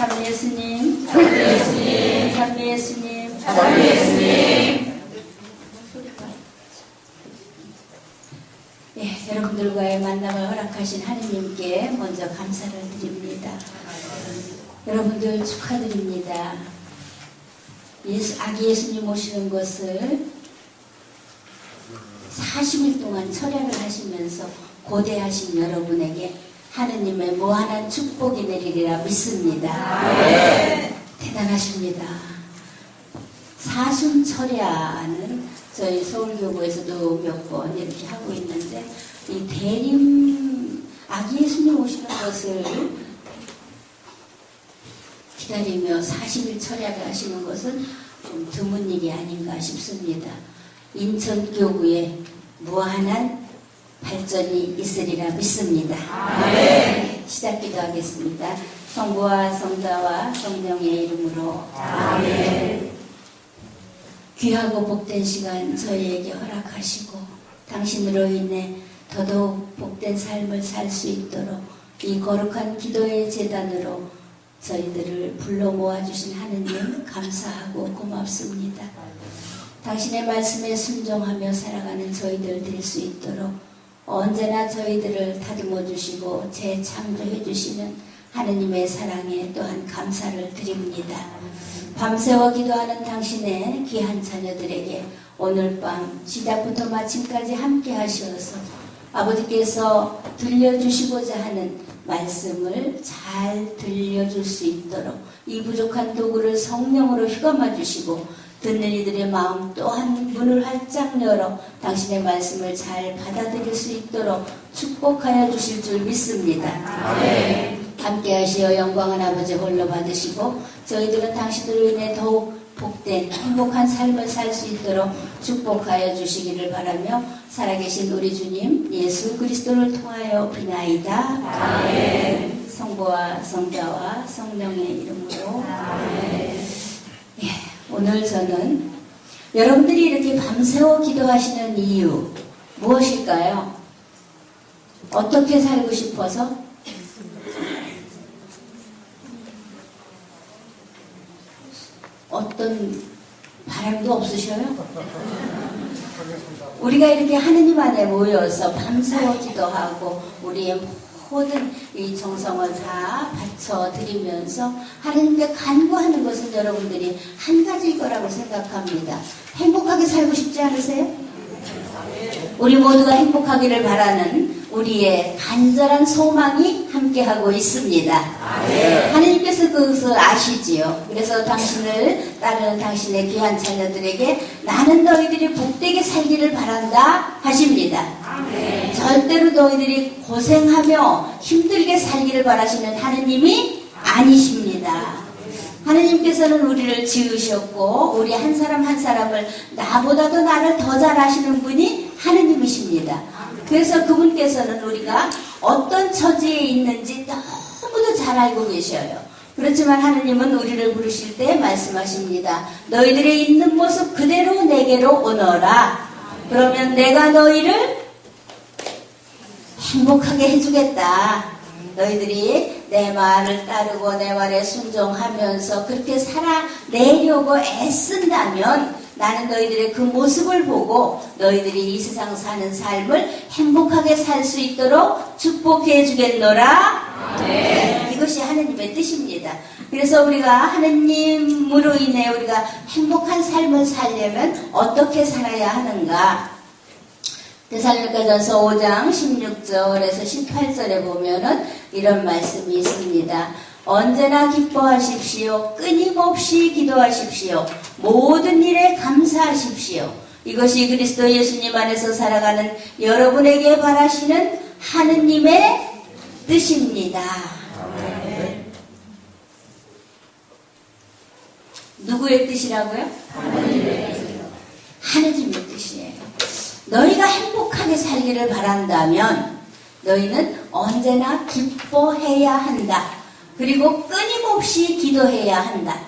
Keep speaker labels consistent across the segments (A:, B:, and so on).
A: 참 예수님, 참 예수님. 예, 여러분들과의 만남을 허락하신 하느님께 먼저 감사를 드립니다. 여러분들 축하드립니다. 아기 예수님 오시는 것을 40일 동안 철야를 하시면서 고대하신 여러분에게 하느님의 무한한 축복이 내리리라 믿습니다. 대단하십니다. 사순철야는 저희 서울교구에서도 몇 번 이렇게 하고 있는데, 이 대림 아기 예수님 오시는 것을 기다리며 40일 철야를 하시는 것은 좀 드문 일이 아닌가 싶습니다. 인천교구에 무한한 발전이 있으리라 믿습니다. 시작 기도하겠습니다. 성부와 성자와 성령의 이름으로 아멘. 귀하고 복된 시간 저희에게 허락하시고 당신으로 인해 더더욱 복된 삶을 살 수 있도록 이 거룩한 기도의 제단으로 저희들을 불러 모아주신 하느님 감사하고 고맙습니다. 당신의 말씀에 순종하며 살아가는 저희들 될 수 있도록 언제나 저희들을 다듬어 주시고 재창조해 주시는 하느님의 사랑에 또한 감사를 드립니다. 밤새워 기도하는 당신의 귀한 자녀들에게 오늘 밤 시작부터 마침까지 함께 하시어서 아버지께서 들려주시고자 하는 말씀을 잘 들려줄 수 있도록 이 부족한 도구를 성령으로 휘감아 주시고 듣는 이들의 마음 또한 문을 활짝 열어 당신의 말씀을 잘 받아들일 수 있도록 축복하여 주실 줄 믿습니다. 아멘. 함께 하시어 영광은 아버지 홀로 받으시고 저희들은 당신으로 인해 더욱 복된 행복한 삶을 살 수 있도록 축복하여 주시기를 바라며 살아계신 우리 주님 예수 그리스도를 통하여 비나이다. 아멘. 성부와 성자와 성령의 이름으로 아멘. 예, 오늘 저는 여러분들이 이렇게 밤새워 기도하시는 이유 무엇일까요? 어떻게 살고 싶어서? 어떤 바람도 없으셔요? 우리가 이렇게 하느님 안에 모여서 밤새워 기도하고 우리의 모든 이 정성을 다 바쳐드리면서 하느님께 간구하는 것은 여러분들이 한 가지일 거라고 생각합니다. 행복하게 살고 싶지 않으세요? 우리 모두가 행복하기를 바라는 우리의 간절한 소망이 함께하고 있습니다. 하느님께서 그것을 아시지요. 그래서 당신을 따르는 당신의 귀한 자녀들에게 나는 너희들이 복되게 살기를 바란다 하십니다. 절대로 너희들이 고생하며 힘들게 살기를 바라시는 하느님이 아니십니다. 하느님께서는 우리를 지으셨고 우리 한 사람 한 사람을 나보다도 나를 더 잘 아시는 분이 하느님이십니다. 그래서 그분께서는 우리가 어떤 처지에 있는지 너무도 잘 알고 계셔요. 그렇지만 하느님은 우리를 부르실 때 말씀하십니다. 너희들의 있는 모습 그대로 내게로 오너라. 그러면 내가 너희를 행복하게 해주겠다. 너희들이 내 말을 따르고 내 말에 순종하면서 그렇게 살아내려고 애쓴다면 나는 너희들의 그 모습을 보고 너희들이 이 세상 사는 삶을 행복하게 살 수 있도록 축복해 주겠노라. 이것이 하느님의 뜻입니다. 그래서 우리가 하느님으로 인해 우리가 행복한 삶을 살려면 어떻게 살아야 하는가? 데살로니가전서 5장 16절에서 18절에 보면은 이런 말씀이 있습니다. 언제나 기뻐하십시오. 끊임없이 기도하십시오. 모든 일에 감사하십시오. 이것이 그리스도 예수님 안에서 살아가는 여러분에게 바라시는 하느님의 뜻입니다. 누구의 뜻이라고요? 하느님의 뜻이에요. 너희가 행복하게 살기를 바란다면 너희는 언제나 기뻐해야 한다. 그리고 끊임없이 기도해야 한다.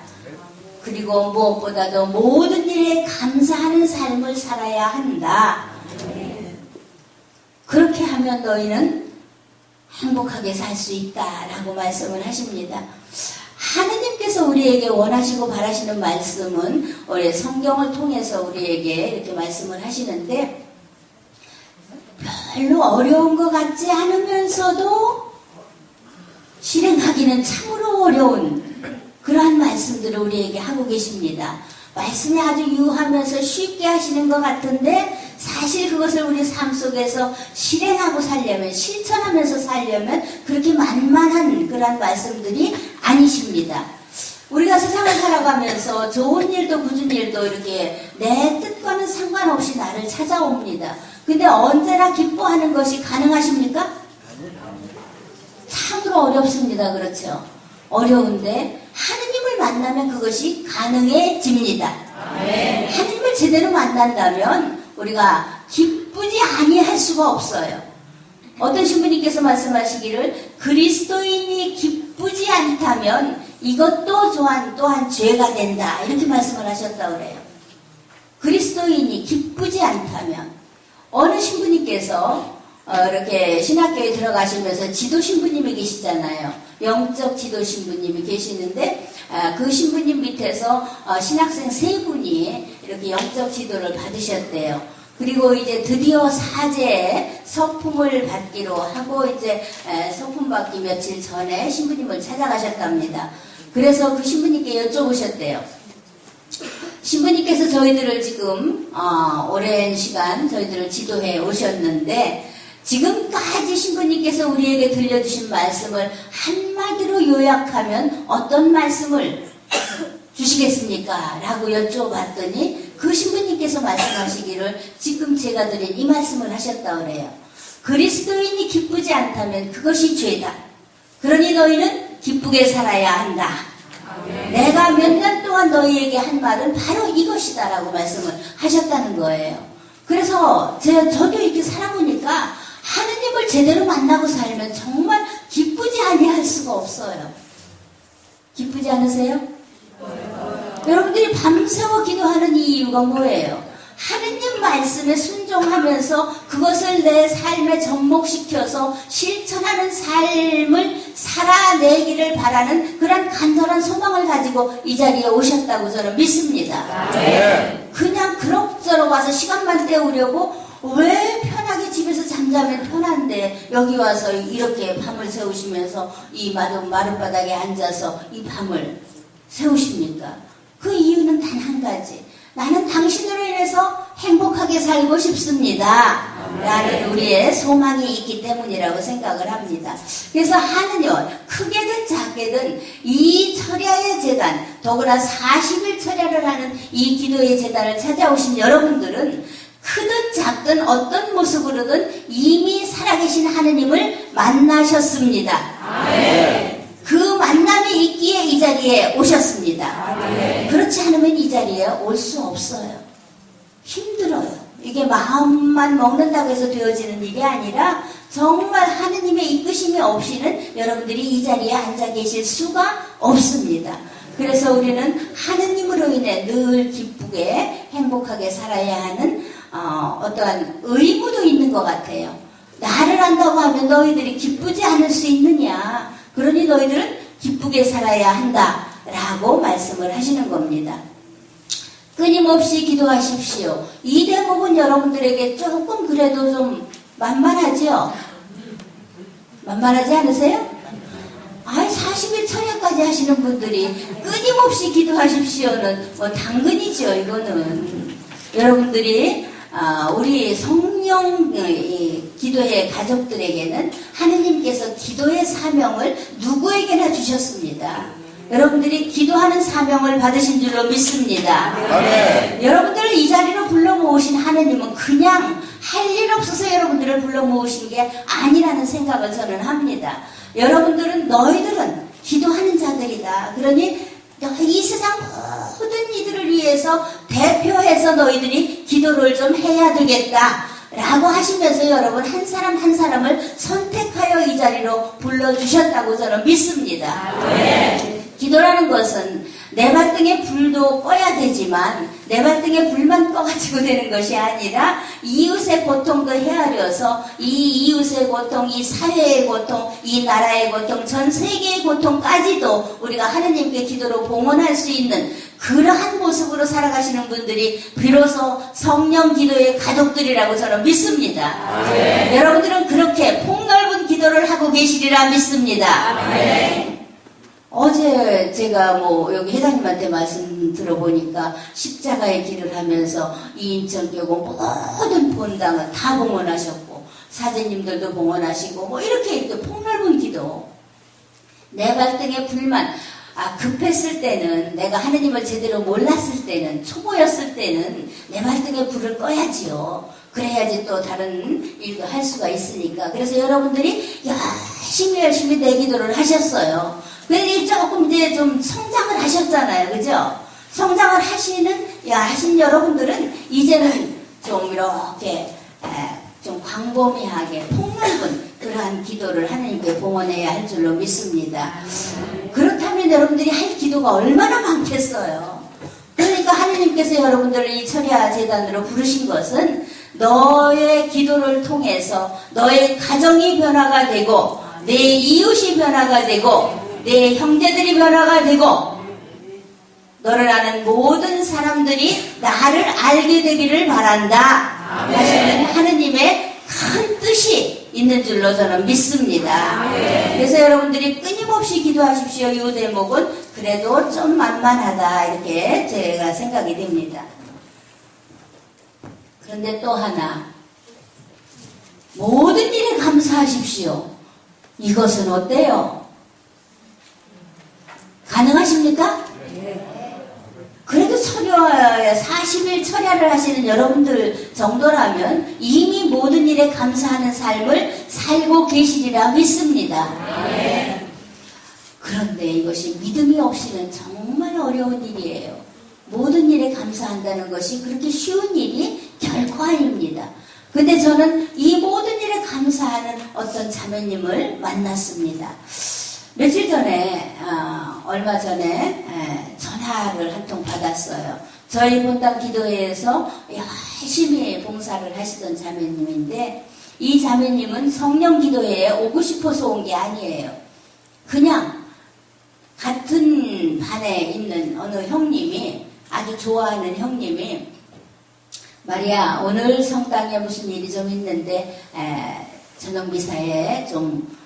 A: 그리고 무엇보다도 모든 일에 감사하는 삶을 살아야 한다. 그렇게 하면 너희는 행복하게 살 수 있다라고 말씀을 하십니다. 하나님께서 우리에게 원하시고 바라시는 말씀은 우리 성경을 통해서 우리에게 이렇게 말씀을 하시는데 별로 어려운 것 같지 않으면서도 실행하기는 참으로 어려운 그러한 말씀들을 우리에게 하고 계십니다. 말씀이 아주 유하면서 쉽게 하시는 것 같은데 사실 그것을 우리 삶 속에서 실행하고 살려면, 실천하면서 살려면 그렇게 만만한 그런 말씀들이 아니십니다. 우리가 세상을 살아가면서 좋은 일도 굳은 일도 이렇게 내 뜻과는 상관없이 나를 찾아옵니다. 근데 언제나 기뻐하는 것이 가능하십니까? 참으로 어렵습니다. 그렇죠? 어려운데 하느님을 만나면 그것이 가능해집니다. 하느님을 제대로 만난다면 우리가 기쁘지 아니할 수가 없어요. 어떤 신부님께서 말씀하시기를 그리스도인이 기쁘지 않다면 이것도 또한 죄가 된다 이렇게 말씀을 하셨다고 그래요. 그리스도인이 기쁘지 않다면 어느 신부님께서 이렇게 신학교에 들어가시면서 지도 신부님이 계시잖아요. 영적 지도 신부님이 계시는데 그 신부님 밑에서 신학생 3분이 이렇게 영적 지도를 받으셨대요. 그리고 이제 드디어 사제에 서품을 받기로 하고 이제 서품 받기 며칠 전에 신부님을 찾아가셨답니다. 그래서 그 신부님께 여쭤보셨대요. 신부님께서 저희들을 지금 오랜 시간 저희들을 지도해 오셨는데 지금까지 신부님께서 우리에게 들려주신 말씀을 한마디로 요약하면 어떤 말씀을 주시겠습니까? 라고 여쭤봤더니 그 신부님께서 말씀하시기를 지금 제가 드린 이 말씀을 하셨다고 그래요. 그리스도인이 기쁘지 않다면 그것이 죄다. 그러니 너희는 기쁘게 살아야 한다. 내가 몇 년 동안 너희에게 한 말은 바로 이것이다 라고 말씀을 하셨다는 거예요. 그래서 저도 이렇게 살아보니까 하느님을 제대로 만나고 살면 정말 기쁘지 아니할 수가 없어요. 기쁘지 않으세요? 여러분들이 밤새워 기도하는 이 이유가 뭐예요? 하느님 말씀에 순종하면서 그것을 내 삶에 접목시켜서 실천하는 삶을 살아내기를 바라는 그런 간절한 소망을 가지고 이 자리에 오셨다고 저는 믿습니다. 그냥 그럭저럭 와서 시간만 때우려고 왜 편하게 집에서 잠자면 편한데 여기 와서 이렇게 밤을 새우시면서 이 마룻바닥에 앉아서 이 밤을 세우십니까? 그 이유는 단 한 가지. 나는 당신으로 인해서 행복하게 살고 싶습니다. 라는 우리의 소망이 있기 때문이라고 생각을 합니다. 그래서 하느님, 크게든 작게든 이 철야의 재단, 더구나 40일 철야를 하는 이 기도의 재단을 찾아오신 여러분들은 크든 작든 어떤 모습으로든 이미 살아계신 하느님을 만나셨습니다. 그 만남이 있기에 이 자리에 오셨습니다. 그렇지 않으면 이 자리에 올 수 없어요. 힘들어요. 이게 마음만 먹는다고 해서 되어지는 일이 아니라 정말 하느님의 이끄심이 없이는 여러분들이 이 자리에 앉아 계실 수가 없습니다. 그래서 우리는 하느님으로 인해 늘 기쁘게 행복하게 살아야 하는 어떠한 의무도 있는 것 같아요. 나를 안다고 하면 너희들이 기쁘지 않을 수 있느냐. 그러니 너희들은 기쁘게 살아야 한다 라고 말씀을 하시는 겁니다. 끊임없이 기도하십시오. 이 대목은 여러분들에게 조금 그래도 좀 만만하죠? 만만하지 않으세요? 40일 철야까지 하시는 분들이 끊임없이 기도하십시오는 뭐 당근이죠. 이거는 여러분들이 우리 성령 기도의 가족들에게는 하느님께서 기도의 사명을 누구에게나 주셨습니다. 여러분들이 기도하는 사명을 받으신 줄로 믿습니다. 여러분들을 이 자리로 불러 모으신 하느님은 그냥 할 일 없어서 여러분들을 불러 모으신 게 아니라는 생각을 저는 합니다. 너희들은 기도하는 자들이다. 그러니 이 세상 모든 이들을 위해서 대표해서 너희들이 기도를 좀 해야 되겠다 라고 하시면서 여러분 한 사람 한 사람을 선택하여 이 자리로 불러주셨다고 저는 믿습니다. 기도라는 것은 내 발등에 불도 꺼야 되지만 내 발등에 불만 꺼가지고 되는 것이 아니라 이웃의 고통도 헤아려서 이 이웃의 고통, 이 사회의 고통, 이 나라의 고통, 전 세계의 고통까지도 우리가 하느님께 기도로 봉헌할 수 있는 그러한 모습으로 살아가시는 분들이 비로소 성령 기도의 가족들이라고 저는 믿습니다. 여러분들은 그렇게 폭넓은 기도를 하고 계시리라 믿습니다. 어제 제가 여기 회장님한테 말씀 들어보니까 십자가의 길을 하면서 이인천교구 모든 본당을 다 봉헌하셨고 사제님들도 봉헌하시고 이렇게 폭넓은 기도. 내 발등에 불만, 급했을 때는 내가 하느님을 제대로 몰랐을 때는 초보였을 때는 내 발등에 불을 꺼야지요. 그래야지 또 다른 일도 할 수가 있으니까. 그래서 여러분들이 열심히 내 기도를 하셨어요. 근데 조금 이제 좀 성장을 하셨잖아요. 그죠? 성장을 하신 여러분들은 이제는 좀 이렇게 좀 광범위하게 폭넓은 그러한 기도를 하나님께 봉헌해야 할 줄로 믿습니다. 그렇다면 여러분들이 할 기도가 얼마나 많겠어요. 그러니까 하나님께서 여러분들을 이 철야 재단으로 부르신 것은 너의 기도를 통해서 너의 가정이 변화가 되고 내 이웃이 변화가 되고 내 형제들이 변화가 되고 너를 아는 모든 사람들이 나를 알게 되기를 바란다 하시는 하느님의 큰 뜻이 있는 줄로 저는 믿습니다. 그래서 여러분들이 끊임없이 기도하십시오. 이 대목은 그래도 좀 만만하다 이렇게 제가 생각이 됩니다. 그런데 또 하나, 모든 일에 감사하십시오. 이것은 어때요? 가능하십니까? 그래도 40일 철야를 하시는 여러분들 정도라면 이미 모든 일에 감사하는 삶을 살고 계시리라 믿습니다. 그런데 이것이 믿음이 없이는 정말 어려운 일이에요. 모든 일에 감사한다는 것이 그렇게 쉬운 일이 결코 아닙니다. 근데 저는 이 모든 일에 감사하는 어떤 자매님을 만났습니다. 며칠 전에, 얼마 전에 전화를 한 통 받았어요. 저희 본당 기도회에서 열심히 봉사를 하시던 자매님인데 이 자매님은 성령 기도회에 오고 싶어서 온 게 아니에요. 그냥 같은 반에 있는 어느 형님이, 아주 좋아하는 형님이 마리아, 오늘 성당에 무슨 일이 좀 있는데 저녁 미사에 좀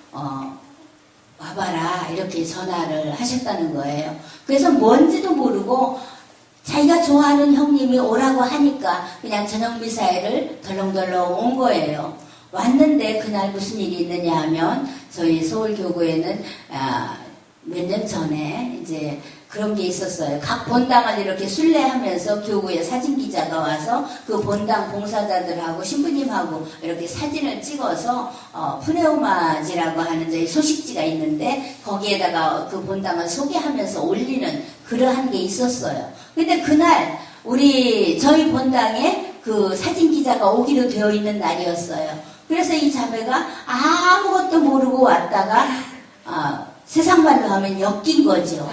A: 와봐라 이렇게 전화를 하셨다는 거예요. 그래서 뭔지도 모르고 자기가 좋아하는 형님이 오라고 하니까 그냥 저녁 미사회를 덜렁덜렁 온 거예요. 왔는데 그날 무슨 일이 있느냐 하면 저희 서울교구에는 몇 년 전에 이제 그런 게 있었어요. 각 본당을 이렇게 순례하면서 교구에 사진기자가 와서 그 본당 봉사자들하고 신부님하고 이렇게 사진을 찍어서 푸네오마지라고 하는 저희 소식지가 있는데 거기에다가 그 본당을 소개하면서 올리는 그러한 게 있었어요. 근데 그날 저희 본당에 그 사진기자가 오기로 되어 있는 날이었어요. 그래서 이 자매가 아무것도 모르고 왔다가 세상 말로 하면 엮인 거죠.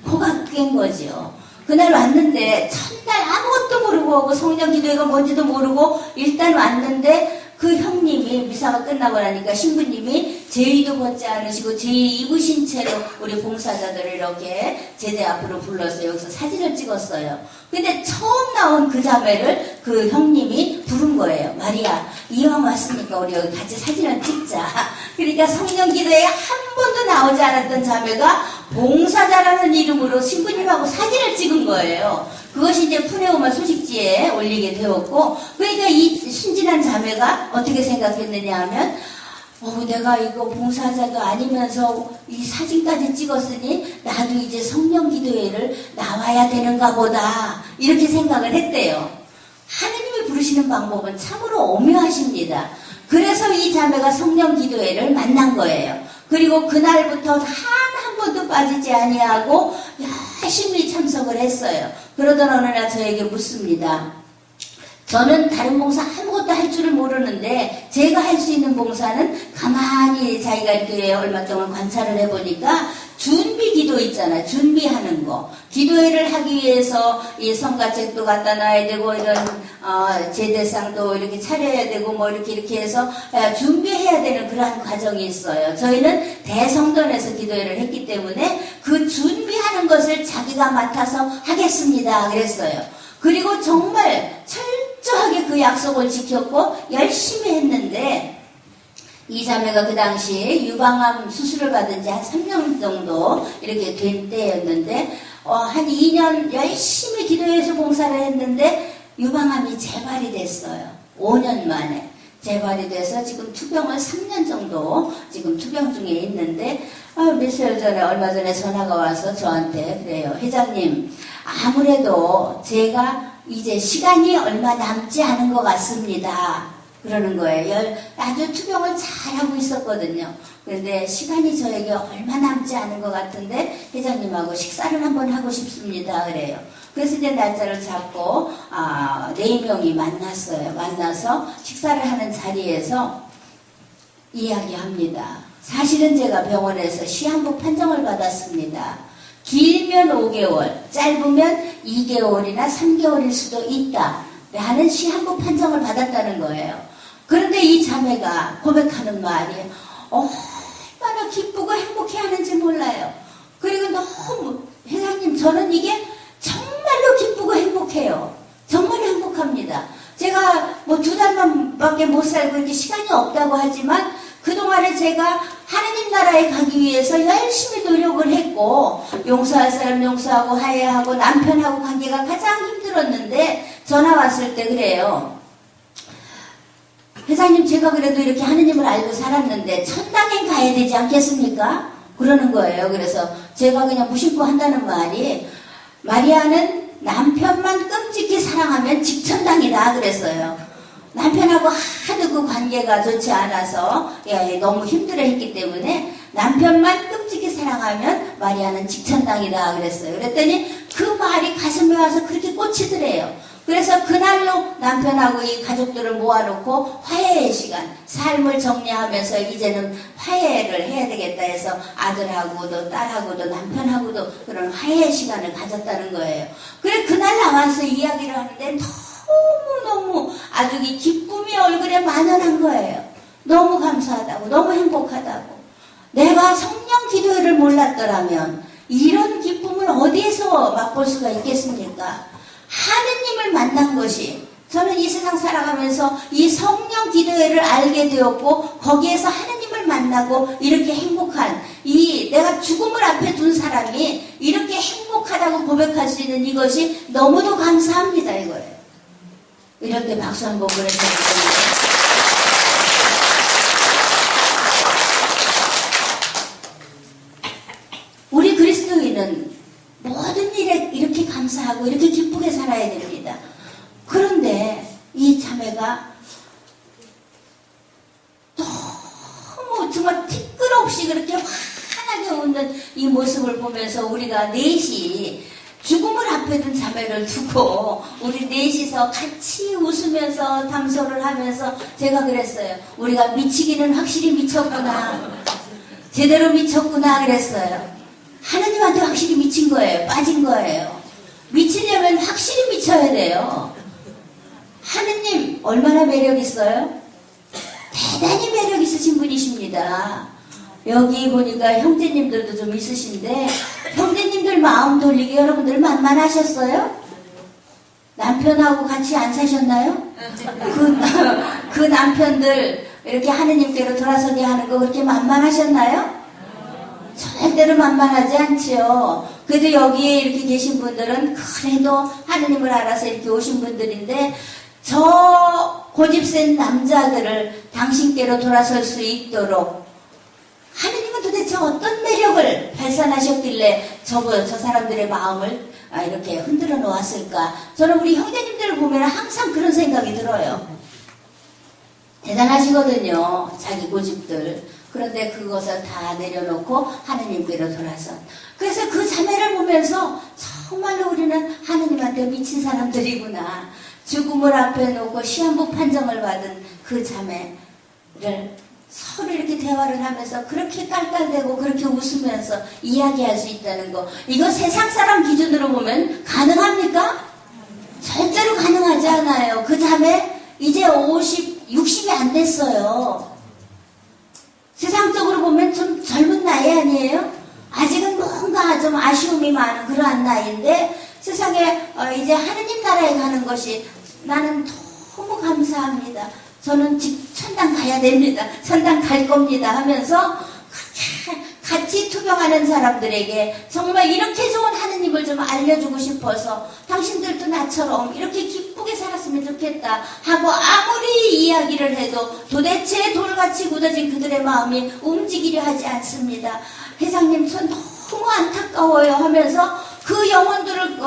A: 코가 깬 거죠. 그날 왔는데 첫날 아무것도 모르고 오고 성령 기도회가 뭔지도 모르고 일단 왔는데 그 형님이 미사가 끝나고 나니까 신부님이 제의도 벗지 않으시고 제의 입으신 채로 우리 봉사자들을 이렇게 제대 앞으로 불러서 여기서 사진을 찍었어요. 근데 처음 나온 그 자매를 그 형님이 부른 거예요. 마리아, 이왕 왔으니까 우리 여기 같이 사진을 찍자. 그러니까 성령 기도회에 한 번도 나오지 않았던 자매가 봉사자라는 이름으로 신부님하고 사진을 찍은 거예요. 그것이 이제 푸네오마 소식지에 올리게 되었고, 그러니까 이 순진한 자매가 어떻게 생각했느냐 하면, 내가 이거 봉사자도 아니면서 이 사진까지 찍었으니 나도 이제 성령 기도회를 나와야 되는가 보다 이렇게 생각을 했대요. 하느님이 부르시는 방법은 참으로 오묘하십니다. 그래서 이 자매가 성령 기도회를 만난 거예요. 그리고 그날부터 한 번도 빠지지 아니하고 열심히 참석을 했어요. 그러던 어느 날 저에게 묻습니다. 저는 다른 봉사 아무것도 할 줄을 모르는데 제가 할 수 있는 봉사는 가만히 자기가 교회에 얼마 동안 관찰을 해보니까 준비 기도 있잖아. 준비하는 거. 기도회를 하기 위해서 이 성가책도 갖다 놔야 되고, 이런, 제대상도 이렇게 차려야 되고, 뭐 이렇게 해서 준비해야 되는 그러한 과정이 있어요. 저희는 대성전에서 기도회를 했기 때문에 그 준비하는 것을 자기가 맡아서 하겠습니다. 그랬어요. 그리고 정말 철저하게 그 약속을 지켰고, 열심히 했는데, 이 자매가 그 당시에 유방암 수술을 받은 지 한 3년 정도 이렇게 된 때였는데, 한 2년 열심히 기도해서 봉사를 했는데, 유방암이 재발이 됐어요. 5년 만에. 재발이 돼서 지금 투병을 3년 정도 지금 투병 중에 있는데, 며칠 전에, 얼마 전에 전화가 와서 저한테 그래요. 회장님, 아무래도 제가 이제 시간이 얼마 남지 않은 것 같습니다. 그러는 거예요. 아주 투병을 잘하고 있었거든요. 그런데 시간이 저에게 얼마 남지 않은 것 같은데 회장님하고 식사를 한번 하고 싶습니다. 그래요. 그래서 이제 날짜를 잡고 4명이 만났어요. 만나서 식사를 하는 자리에서 이야기합니다. 사실은 제가 병원에서 시한부 판정을 받았습니다. 길면 5개월, 짧으면 2개월이나 3개월일 수도 있다. 라는 시한부 판정을 받았다는 거예요. 그런데 이 자매가 고백하는 말이 얼마나 기쁘고 행복해하는지 몰라요. 그리고 너무 회장님, 저는 이게 정말로 기쁘고 행복해요. 정말 행복합니다. 제가 뭐 2달만밖에 못 살고 이렇게 시간이 없다고 하지만 그동안에 제가 하느님 나라에 가기 위해서 열심히 노력을 했고, 용서할 사람 용서하고 화해하고 남편하고 관계가 가장 힘들었는데 전화 왔을 때 그래요. 회장님, 제가 그래도 이렇게 하느님을 알고 살았는데 천당에 가야 되지 않겠습니까? 그러는 거예요. 그래서 제가 그냥 무심코 한다는 말이, 마리아는 남편만 끔찍히 사랑하면 직천당이다 그랬어요. 남편하고 하도 그 관계가 좋지 않아서 너무 힘들어했기 때문에 남편만 끔찍히 사랑하면 마리아는 직천당이다 그랬어요. 그랬더니 그 말이 가슴에 와서 그렇게 꽂히더래요. 그래서 그날로 남편하고 이 가족들을 모아놓고 화해의 시간, 삶을 정리하면서 이제는 화해를 해야 되겠다 해서 아들하고도 딸하고도 남편하고도 그런 화해의 시간을 가졌다는 거예요. 그래 그날 나와서 이야기를 하는데 너무너무 아주 이 기쁨이 얼굴에 만연한 거예요. 너무 감사하다고, 너무 행복하다고. 내가 성령 기도회를 몰랐더라면 이런 기쁨을 어디에서 맛볼 수가 있겠습니까? 하느님을 만난 것이, 저는 이 세상 살아가면서 이 성령 기도회를 알게 되었고 거기에서 하느님을 만나고 이렇게 행복한, 이 내가 죽음을 앞에 둔 사람이 이렇게 행복하다고 고백할 수 있는 이것이 너무도 감사합니다 이거예요. 이럴 때 박수 한번 보내주세요. 우리 그리스도인은 모든 일에 이렇게 감사하고 이렇게 기쁘게 살아야 됩니다. 그런데 이 자매가 너무 정말 티끌없이 그렇게 환하게 웃는 이 모습을 보면서 우리가 넷이 죽음을 앞에 둔 자매를 두고 우리 넷이서 같이 웃으면서 담소를 하면서 제가 그랬어요. 우리가 미치기는 확실히 미쳤구나. 제대로 미쳤구나 그랬어요. 하느님한테 확실히 미친 거예요. 빠진 거예요. 미치려면 확실히 미쳐야 돼요. 하느님 얼마나 매력 있어요? 대단히 매력 있으신 분이십니다. 여기 보니까 형제님들도 좀 있으신데 형제님들 마음 돌리기 여러분들 만만하셨어요? 남편하고 같이 안 사셨나요? 그 남편들 이렇게 하느님께로 돌아서게 하는 거 그렇게 만만하셨나요? 절대로 만만하지 않지요. 그래도 여기에 이렇게 계신 분들은 그래도 하느님을 알아서 이렇게 오신 분들인데, 저 고집센 남자들을 당신께로 돌아설 수 있도록 하느님은 도대체 어떤 매력을 발산하셨길래 저 사람들의 마음을 이렇게 흔들어 놓았을까? 저는 우리 형제님들을 보면 항상 그런 생각이 들어요. 대단하시거든요. 자기 고집들. 그런데 그것을 다 내려놓고 하느님께로 돌아서. 그래서 그 자매를 보면서 정말로 우리는 하느님한테 미친 사람들이구나. 죽음을 앞에 놓고 시한부 판정을 받은 그 자매를 서로 이렇게 대화를 하면서 그렇게 깔깔대고 그렇게 웃으면서 이야기할 수 있다는 거, 이거 세상 사람 기준으로 보면 가능합니까? 절대로 가능하지 않아요. 그 자매 이제 60이 안 됐어요. 세상적으로 보면 좀 젊은 나이 아니에요? 아직은 뭔가 좀 아쉬움이 많은 그러한 나이인데 세상에 이제 하느님 나라에 가는 것이 나는 너무 감사합니다. 저는 천당 가야 됩니다. 천당 갈 겁니다 하면서 그렇게 같이 투병하는 사람들에게 정말 이렇게 좋은 하느님을 좀 알려주고 싶어서 당신들도 나처럼 이렇게 기쁘게 살았으면 좋겠다 하고 아무리 이야기를 해도 도대체 돌같이 굳어진 그들의 마음이 움직이려 하지 않습니다. 회장님 전 너무 안타까워요 하면서 그 영혼들을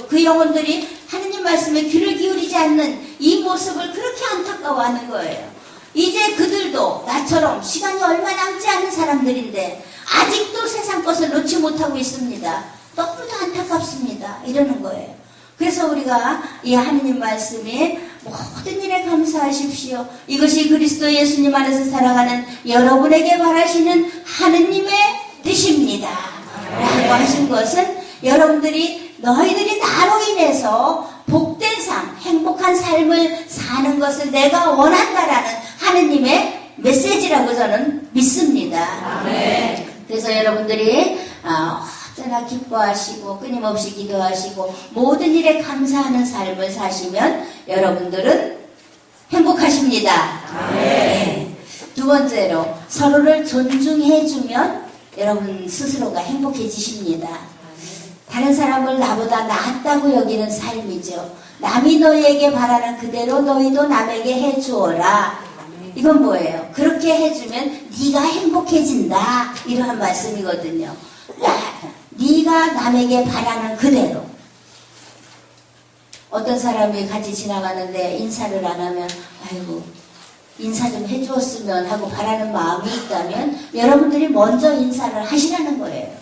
A: 그 영혼들이 하느님 말씀에 귀를 기울이지 않는 이 모습을 그렇게 안타까워하는 거예요. 이제 그들도 나처럼 시간이 얼마 남지 않은 사람들인데 아직도 세상 것을 놓지 못하고 있습니다. 너무도 안타깝습니다. 이러는 거예요. 그래서 우리가 이 하느님 말씀에 모든 일에 감사하십시오. 이것이 그리스도 예수님 안에서 살아가는 여러분에게 바라시는 하느님의 뜻입니다. 라고 하신 것은 여러분들이 너희들이 나로 인해서 복된 삶, 행복한 삶을 사는 것을 내가 원한다라는 하느님의 메시지라고 저는 믿습니다. 네. 그래서 여러분들이 언제나 기뻐하시고 끊임없이 기도하시고 모든 일에 감사하는 삶을 사시면 여러분들은 행복하십니다. 네. 두 번째로 서로를 존중해주면 여러분 스스로가 행복해지십니다. 다른 사람을 나보다 낫다고 여기는 삶이죠. 남이 너희에게 바라는 그대로 너희도 남에게 해주어라. 이건 뭐예요? 그렇게 해주면 네가 행복해진다. 이러한 말씀이거든요. 네가 남에게 바라는 그대로. 어떤 사람이 같이 지나가는데 인사를 안 하면 아이고 인사 좀 해주었으면 하고 바라는 마음이 있다면 여러분들이 먼저 인사를 하시라는 거예요.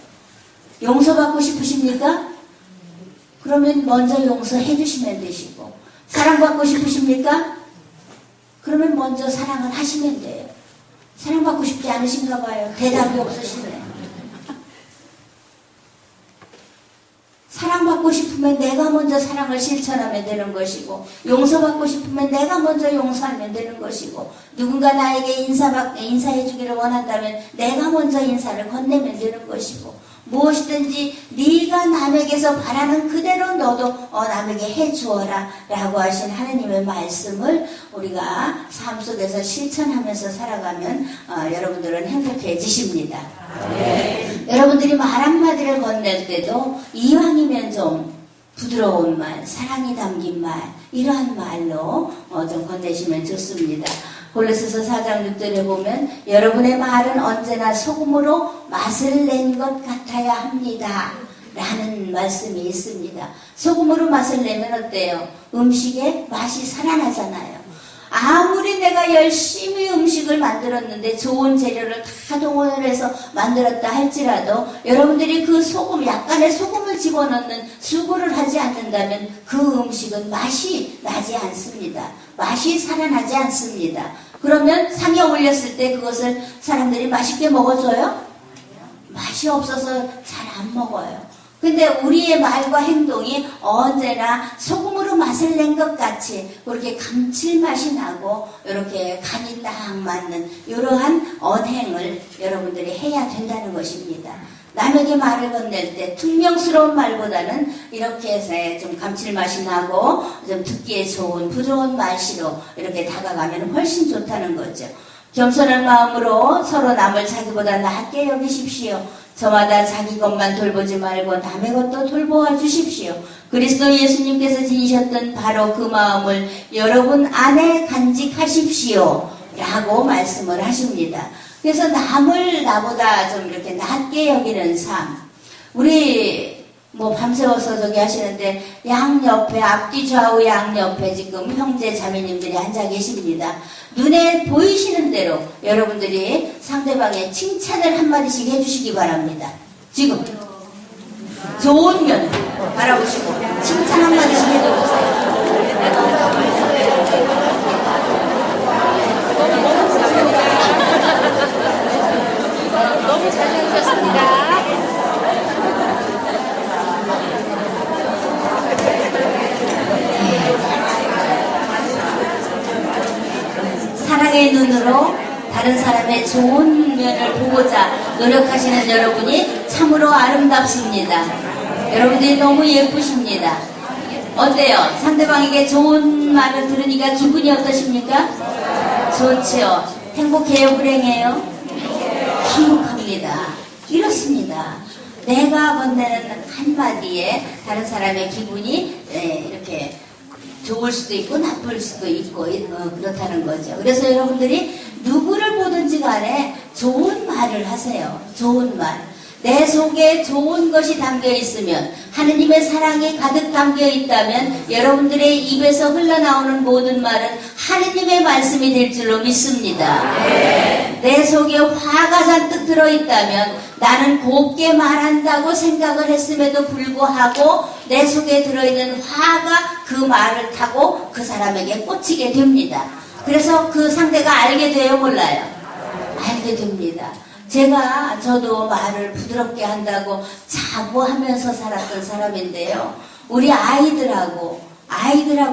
A: 용서받고 싶으십니까? 그러면 먼저 용서해 주시면 되시고, 사랑받고 싶으십니까? 그러면 먼저 사랑을 하시면 돼요. 사랑받고 싶지 않으신가 봐요. 대답이 없으시네. 사랑받고 싶으면 내가 먼저 사랑을 실천하면 되는 것이고, 용서받고 싶으면 내가 먼저 용서하면 되는 것이고, 누군가 나에게 인사해 주기를 원한다면 내가 먼저 인사를 건네면 되는 것이고, 무엇이든지 네가 남에게서 바라는 그대로 너도 남에게 해주어라 라고 하신 하느님의 말씀을 우리가 삶 속에서 실천하면서 살아가면 여러분들은 행복해지십니다. 네. 여러분들이 말 한마디를 건넬 때도 이왕이면 좀 부드러운 말, 사랑이 담긴 말, 이러한 말로 좀 건네시면 좋습니다. 골로새서 4장 6절에 보면 여러분의 말은 언제나 소금으로 맛을 낸 것 같아야 합니다. 라는 말씀이 있습니다. 소금으로 맛을 내면 어때요? 음식에 맛이 살아나잖아요. 아무리 내가 열심히 음식을 만들었는데 좋은 재료를 다 동원을 해서 만들었다 할지라도 여러분들이 그 소금, 약간의 소금을 집어넣는 수고를 하지 않는다면 그 음식은 맛이 나지 않습니다. 맛이 살아나지 않습니다. 그러면 상에 올렸을 때 그것을 사람들이 맛있게 먹어줘요? 맛이 없어서 잘 안 먹어요. 근데 우리의 말과 행동이 언제나 소금으로 맛을 낸 것 같이 그렇게 감칠맛이 나고 이렇게 간이 딱 맞는 이러한 언행을 여러분들이 해야 된다는 것입니다. 남에게 말을 건넬 때 퉁명스러운 말보다는 이렇게 해서 좀 감칠맛이 나고 좀 듣기에 좋은 부드러운 말씨로 이렇게 다가가면 훨씬 좋다는 거죠. 겸손한 마음으로 서로 남을 자기보다 낫게 여기십시오. 저마다 자기 것만 돌보지 말고 남의 것도 돌보아 주십시오. 그리스도 예수님께서 지니셨던 바로 그 마음을 여러분 안에 간직하십시오. 라고 말씀을 하십니다. 그래서 남을 나보다 좀 이렇게 낮게 여기는 삶. 우리 밤새워서 저기 하시는데 양옆에 앞뒤 좌우 양옆에 지금 형제 자매님들이 앉아 계십니다. 눈에 보이시는 대로 여러분들이 상대방의 칭찬을 한마디씩 해주시기 바랍니다. 지금 좋은 면 바라보시고 칭찬 한마디씩 해줘보세요.
B: 너무 잘해주셨습니다.
A: 사랑의 눈으로 다른 사람의 좋은 면을 보고자 노력하시는 여러분이 참으로 아름답습니다. 여러분들이 너무 예쁘십니다. 어때요? 상대방에게 좋은 말을 들으니까 기분이 어떠십니까? 좋지요. 행복해요? 불행해요? 행복합니다. 이렇습니다. 내가 건네는 한마디에 다른 사람의 기분이 이렇게 좋을 수도 있고 나쁠 수도 있고 그렇다는 거죠. 그래서 여러분들이 누구를 보든지 간에 좋은 말을 하세요. 좋은 말. 내 속에 좋은 것이 담겨 있으면, 하느님의 사랑이 가득 담겨 있다면 여러분들의 입에서 흘러나오는 모든 말은 하느님의 말씀이 될 줄로 믿습니다. 내 속에 화가 잔뜩 들어있다면 나는 곱게 말한다고 생각을 했음에도 불구하고 내 속에 들어있는 화가 그 말을 타고 그 사람에게 꽂히게 됩니다. 그래서 그 상대가 알게 돼요? 몰라요? 알게 됩니다. 저도 말을 부드럽게 한다고 자부하면서 살았던 사람인데요. 우리 아이들하고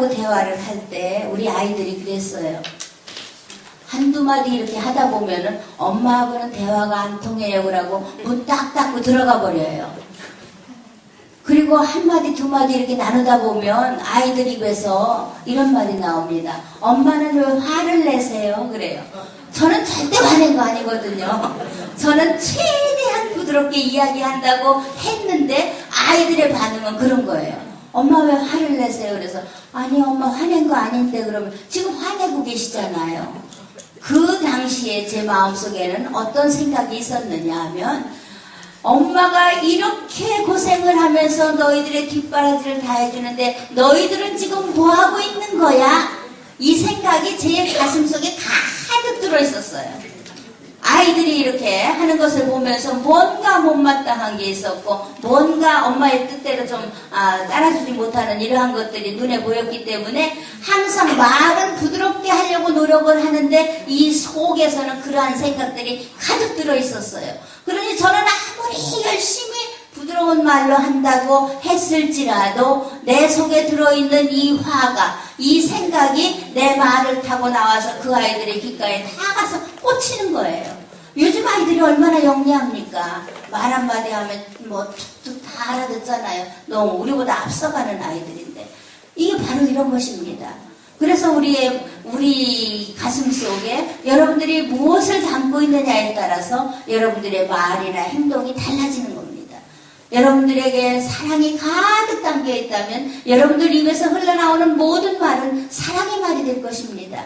A: 대화를 할 때 우리 아이들이 그랬어요. 한두 마디 이렇게 하다 보면은 엄마하고는 대화가 안 통해요. 그러고 문 딱 닫고 들어가 버려요. 그리고 한 마디 두 마디 이렇게 나누다 보면 아이들 입에서 이런 말이 나옵니다. 엄마는 왜 화를 내세요? 그래요. 저는 절대 화낸 거 아니거든요. 저는 최대한 부드럽게 이야기한다고 했는데 아이들의 반응은 그런 거예요. 엄마 왜 화를 내세요? 그래서 아니 엄마 화낸 거 아닌데. 그러면 지금 화내고 계시잖아요. 그 당시에 제 마음속에는 어떤 생각이 있었느냐 하면, 엄마가 이렇게 고생을 하면서 너희들의 뒷바라지를 다 해주는데 너희들은 지금 뭐하고 있는 거야? 이 생각이 제 가슴속에 가득 들어있었어요. 아이들이 이렇게 하는 것을 보면서 뭔가 못마땅한 게 있었고, 뭔가 엄마의 뜻대로 좀 따라주지 못하는 이러한 것들이 눈에 보였기 때문에 항상 말은 부드럽게 하려고 노력을 하는데 이 속에서는 그러한 생각들이 가득 들어있었어요. 그러니 저는 아무리 열심히 부드러운 말로 한다고 했을지라도 내 속에 들어있는 이 화가, 이 생각이 내 말을 타고 나와서 그 아이들의 귓가에 다 가서 꽂히는 거예요. 요즘 아이들이 얼마나 영리합니까? 말 한마디 하면 뭐 툭툭 다 알아듣잖아요. 너무 우리보다 앞서가는 아이들인데 이게 바로 이런 것입니다. 그래서 우리 가슴 속에 여러분들이 무엇을 담고 있느냐에 따라서 여러분들의 말이나 행동이 달라지는 겁니다. 여러분들에게 사랑이 가득 담겨 있다면 여러분들 입에서 흘러나오는 모든 말은 사랑의 말이 될 것입니다.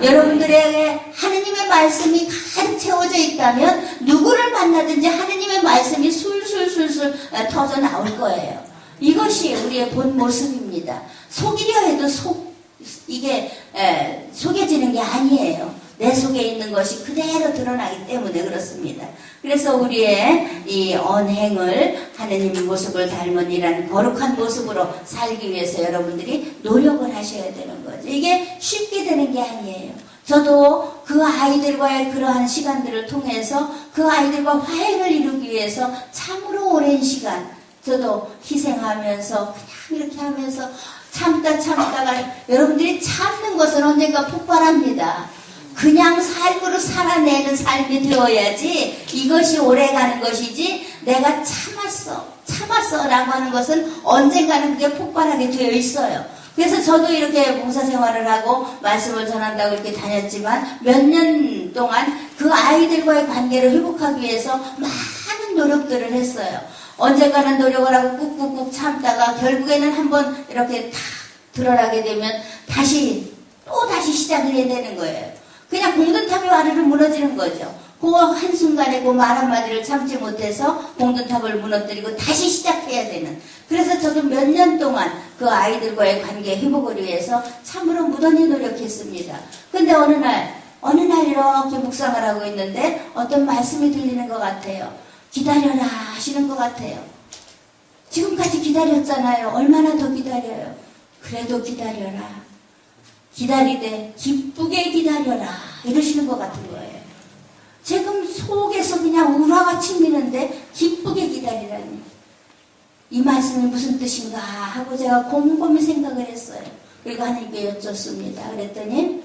A: 여러분들에게 하느님의 말씀이 가득 채워져 있다면 누구를 만나든지 하느님의 말씀이 술술술술 터져 나올 거예요. 이것이 우리의 본 모습입니다. 속이려 해도 이게 속여지는 게 아니에요. 내 속에 있는 것이 그대로 드러나기 때문에 그렇습니다. 그래서 우리의 이 언행을 하느님 모습을 닮은 이라는 거룩한 모습으로 살기 위해서 여러분들이 노력을 하셔야 되는 거죠. 이게 쉽게 되는 게 아니에요. 저도 그 아이들과의 그러한 시간들을 통해서 그 아이들과 화해를 이루기 위해서 참으로 오랜 시간 저도 희생하면서 그냥 이렇게 하면서 참다가 여러분들이 참는 것은 언젠가 폭발합니다. 그냥 삶으로 살아내는 삶이 되어야지 이것이 오래가는 것이지, 내가 참았어 라고 하는 것은 언젠가는 그게 폭발하게 되어 있어요. 그래서 저도 이렇게 봉사생활을 하고 말씀을 전한다고 이렇게 다녔지만 몇 년 동안 그 아이들과의 관계를 회복하기 위해서 많은 노력들을 했어요. 언젠가는 노력을 하고 꾹꾹꾹 참다가 결국에는 한번 이렇게 탁 드러나게 되면 또다시 시작을 해야 되는 거예요. 그냥 공든탑이 와르르 무너지는 거죠. 그 한순간에 그 말 한마디를 참지 못해서 공든탑을 무너뜨리고 다시 시작해야 되는. 그래서 저도 몇 년 동안 그 아이들과의 관계 회복을 위해서 참으로 무던히 노력했습니다. 근데 어느 날 이렇게 묵상을 하고 있는데 어떤 말씀이 들리는 것 같아요. 기다려라 하시는 것 같아요. 지금까지 기다렸잖아요. 얼마나 더 기다려요. 그래도 기다려라. 기다리되 기쁘게 기다려라 이러시는 것 같은 거예요. 지금 속에서 그냥 우라같이 미는데 기쁘게 기다리라니. 이 말씀이 무슨 뜻인가 하고 제가 곰곰이 생각을 했어요. 그리고 하나님께 여쭙습니다. 그랬더니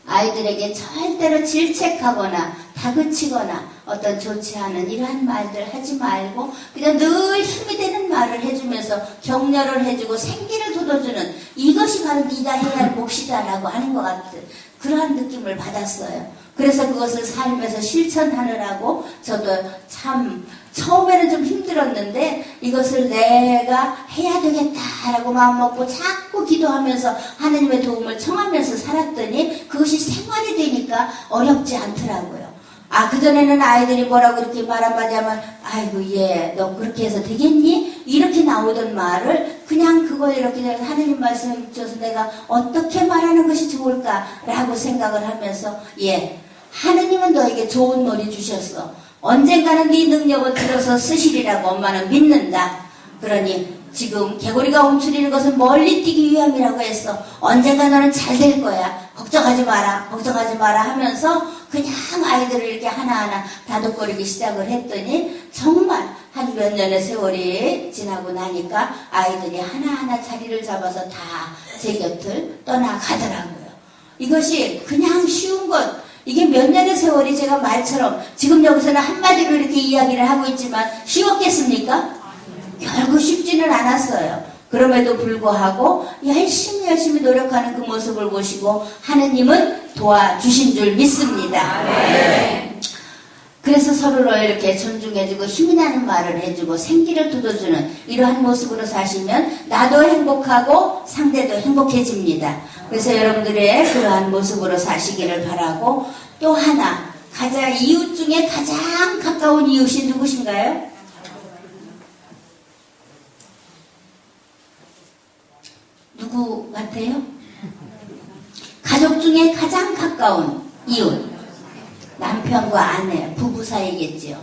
A: 아이들에게 절대로 질책하거나 다그치거나 어떤 좋지 않은 이러한 말들 하지 말고 그냥 늘 힘이 되는 말을 해주면서 격려를 해주고 생기를 돋워주는 이것이 바로 네가 해야 할 몫이다라고 하는 것 같은 그러한 느낌을 받았어요. 그래서 그것을 삶에서 실천하느라고 저도 참 처음에는 좀 힘들었는데 이것을 내가 해야 되겠다라고 마음먹고 자꾸 기도하면서 하나님의 도움을 청하면서 살았더니 그것이 생활이 되니까 어렵지 않더라고요. 그전에는 아이들이 뭐라고 이렇게 말 한마디 하면 아이고 얘 너 그렇게 해서 되겠니? 이렇게 나오던 말을 그냥 그걸 이렇게 하나님 말씀을 줘서 내가 어떻게 말하는 것이 좋을까라고 생각을 하면서 하나님은 너에게 좋은 머리 주셨어. 언젠가는 네 능력을 들어서 쓰시리라고 엄마는 믿는다. 그러니 지금 개구리가 움츠리는 것은 멀리 뛰기 위함이라고 했어. 언젠가 너는 잘 될 거야. 걱정하지 마라. 걱정하지 마라 하면서 그냥 아이들을 이렇게 하나하나 다독거리기 시작을 했더니 정말 한 몇 년의 세월이 지나고 나니까 아이들이 하나하나 자리를 잡아서 다 제 곁을 떠나가더라고요. 이것이 그냥 쉬운 것. 이게 몇 년의 세월이 제가 말처럼 지금 여기서는 한마디로 이렇게 이야기를 하고 있지만 쉬웠겠습니까? 결국 쉽지는 않았어요. 그럼에도 불구하고 열심히 노력하는 그 모습을 보시고 하느님은 도와주신 줄 믿습니다. 그래서 서로를 이렇게 존중해주고 힘이 나는 말을 해주고 생기를 돋워주는 이러한 모습으로 사시면 나도 행복하고 상대도 행복해집니다. 그래서 여러분들의 그러한 모습으로 사시기를 바라고 또 하나 이웃 중에 가장 가까운 이웃이 누구신가요? 누구 같아요? 가족 중에 가장 가까운 이웃. 남편과 아내, 부부 사이겠지요.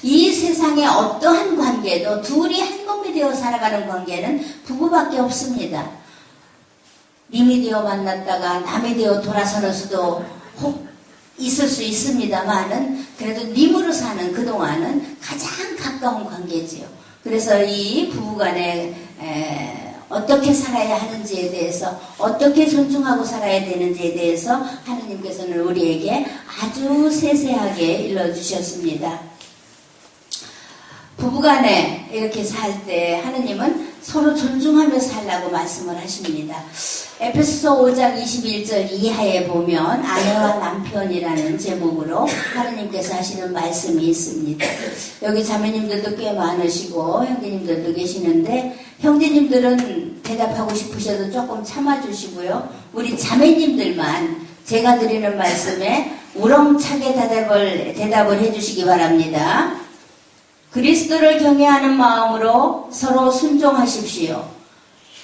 A: 이 세상에 어떠한 관계도 둘이 한 몸이 되어 살아가는 관계는 부부밖에 없습니다. 님이 되어 만났다가 남이 되어 돌아서는 수도 혹 있을 수 있습니다만은 그래도 님으로 사는 그동안은 가장 가까운 관계지요. 그래서 이 부부간에 어떻게 살아야 하는지에 대해서 어떻게 존중하고 살아야 되는지에 대해서 하느님께서는 우리에게 아주 세세하게 일러주셨습니다. 부부간에 이렇게 살 때 하느님은 서로 존중하며 살라고 말씀을 하십니다. 에베소서 5장 21절 이하에 보면 아내와 남편이라는 제목으로 하느님께서 하시는 말씀이 있습니다. 여기 자매님들도 꽤 많으시고 형제님들도 계시는데 형제님들은 대답하고 싶으셔도 조금 참아주시고요. 우리 자매님들만 제가 드리는 말씀에 우렁차게 대답을 해주시기 바랍니다. 그리스도를 경외하는 마음으로 서로 순종하십시오.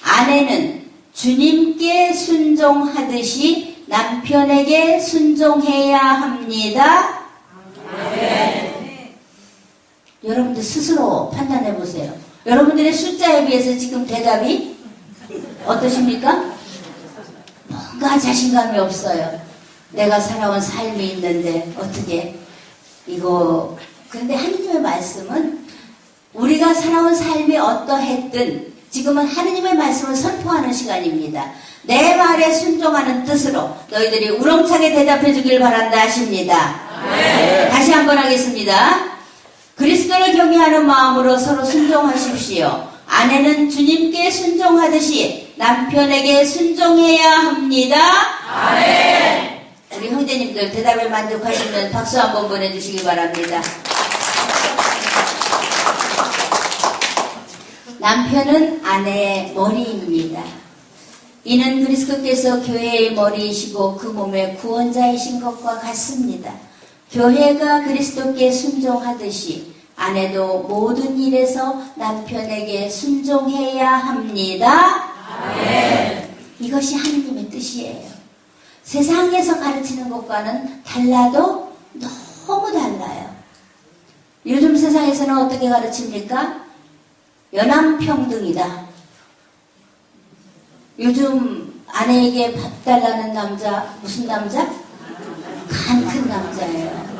A: 아내는 주님께 순종하듯이 남편에게 순종해야 합니다. 아멘. 여러분들 스스로 판단해 보세요. 여러분들의 숫자에 비해서 지금 대답이 어떠십니까? 뭔가 자신감이 없어요. 내가 살아온 삶이 있는데 어떻게 이거. 그런데 하느님의 말씀은 우리가 살아온 삶이 어떠했든 지금은 하느님의 말씀을 선포하는 시간입니다. 내 말에 순종하는 뜻으로 너희들이 우렁차게 대답해 주길 바란다 하십니다. 네. 다시 한번 하겠습니다. 그리스도를 경외하는 마음으로 서로 순종하십시오. 아내는 주님께 순종하듯이 남편에게 순종해야 합니다. 아멘. 우리 형제님들 대답에 만족하시면 박수 한번 보내주시기 바랍니다. 남편은 아내의 머리입니다. 이는 그리스도께서 교회의 머리이시고 그 몸의 구원자이신 것과 같습니다. 교회가 그리스도께 순종하듯이 아내도 모든 일에서 남편에게 순종해야 합니다. 아멘. 이것이 하느님의 뜻이에요. 세상에서 가르치는 것과는 달라도 너무 달라요. 요즘 세상에서는 어떻게 가르칩니까? 연함평등이다. 요즘 아내에게 밥 달라는 남자 무슨 남자? 간 큰 남자예요.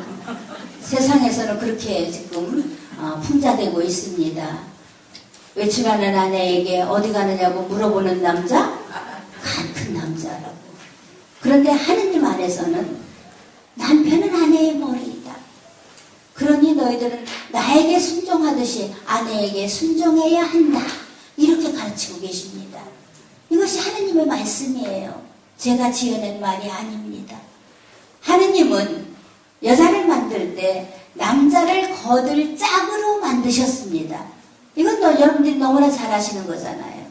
A: 세상에서는 그렇게 지금 풍자되고 있습니다. 외출하는 아내에게 어디 가느냐고 물어보는 남자, 같은 남자라고. 그런데 하느님 안에서는 남편은 아내의 머리이다. 그러니 너희들은 나에게 순종하듯이 아내에게 순종해야 한다. 이렇게 가르치고 계십니다. 이것이 하느님의 말씀이에요. 제가 지어낸 말이 아닙니다. 하느님은 여자를 만들 때 남자를 거들 짝으로 만드셨습니다. 이건 여러분들이 너무나 잘 아시는 거잖아요.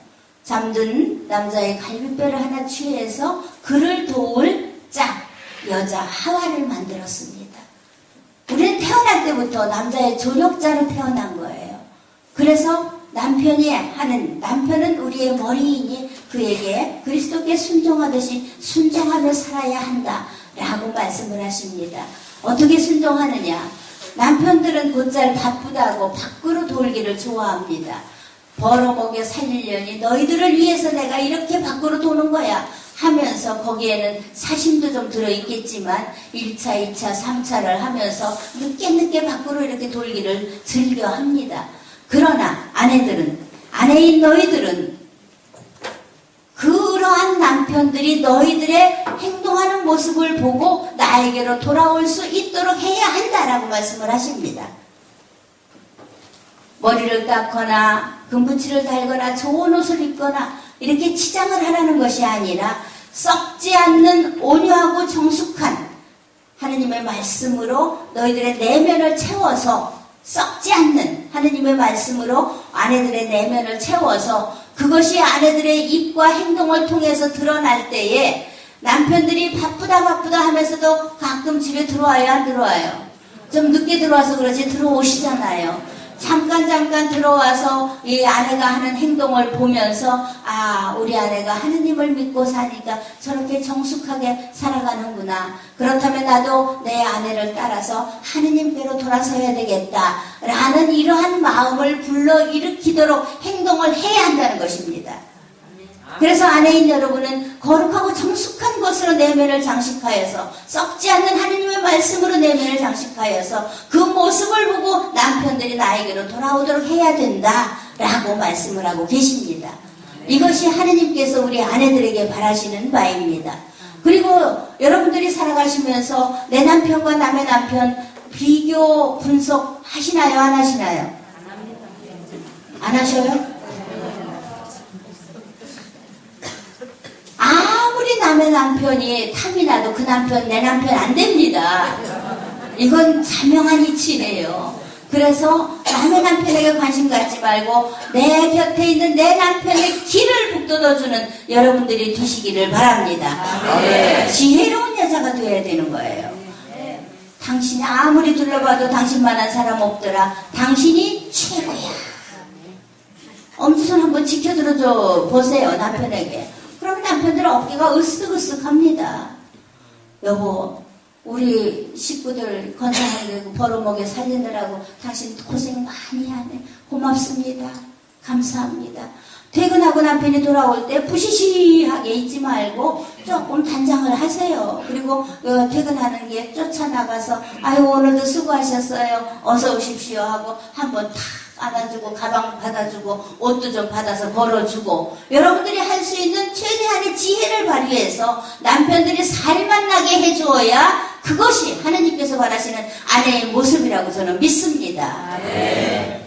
A: 잠든 남자의 갈비뼈를 하나 취해서 그를 도울 짝, 여자 하와를 만들었습니다. 우리는 태어날 때부터 남자의 조력자로 태어난 거예요. 그래서 남편은 우리의 머리이니 그에게 그리스도께 순종하듯이 순종하며 살아야 한다 라고 말씀을 하십니다. 어떻게 순종하느냐? 남편들은 곧잘 바쁘다고 밖으로 돌기를 좋아합니다. 벌어먹여 살리려니 너희들을 위해서 내가 이렇게 밖으로 도는 거야 하면서 거기에는 사심도 좀 들어있겠지만 1차, 2차, 3차를 하면서 늦게 밖으로 이렇게 돌기를 즐겨합니다. 그러나 아내인 너희들은 그러한 남편들이 너희들의 행동하는 모습을 보고 나에게로 돌아올 수 있도록 해야 한다라고 말씀을 하십니다. 머리를 깎거나 금붙이를 달거나 좋은 옷을 입거나 이렇게 치장을 하라는 것이 아니라 썩지 않는 온유하고 정숙한 하느님의 말씀으로 너희들의 내면을 채워서 썩지 않는 하느님의 말씀으로 아내들의 내면을 채워서 그것이 아내들의 입과 행동을 통해서 드러날 때에 남편들이 바쁘다 하면서도 가끔 집에 들어와요, 안 들어와요? 좀 늦게 들어와서 그렇지 들어오시잖아요. 잠깐 들어와서 이 아내가 하는 행동을 보면서 우리 아내가 하느님을 믿고 사니까 저렇게 정숙하게 살아가는구나. 그렇다면 나도 내 아내를 따라서 하느님께로 돌아서야 되겠다 라는 이러한 마음을 불러일으키도록 행동을 해야 한다는 것입니다. 그래서 아내인 여러분은 거룩하고 정숙한 것으로 내면을 장식하여서 썩지 않는 하느님의 말씀으로 내면을 장식하여서 그 모습을 보고 남편들이 나에게로 돌아오도록 해야 된다라고 말씀을 하고 계십니다. 이것이 하느님께서 우리 아내들에게 바라시는 바입니다. 그리고 여러분들이 살아가시면서 내 남편과 남의 남편 비교 분석 하시나요? 안 하시나요? 안 하셔요? 아무리 남의 남편이 탐이 나도 그 남편 내 남편 안 됩니다. 이건 자명한 이치래요. 그래서 남의 남편에게 관심 갖지 말고 내 곁에 있는 내 남편의 길을 북돋워주는 여러분들이 되시기를 바랍니다. 지혜로운 여자가 되어야 되는 거예요. 당신이 아무리 둘러봐도 당신만한 사람 없더라. 당신이 최고야. 엄지손 한번 지켜들어줘 보세요, 남편에게. 그럼 남편들은 어깨가 으쓱으쓱합니다. 여보, 우리 식구들 건강하게 벌어먹여 살리느라고 당신 고생 많이 하네. 고맙습니다. 감사합니다. 퇴근하고 남편이 돌아올 때 부시시하게 있지 말고 조금 단장을 하세요. 그리고 퇴근하는 게 쫓아나가서 아유 오늘도 수고하셨어요. 어서 오십시오 하고 한번 탁 안아주고 가방 받아주고 옷도 좀 받아서 걸어주고 여러분들이 할 수 있는 최대한의 지혜를 발휘해서 남편들이 살만나게 해주어야 그것이 하나님께서 바라시는 아내의 모습이라고 저는 믿습니다.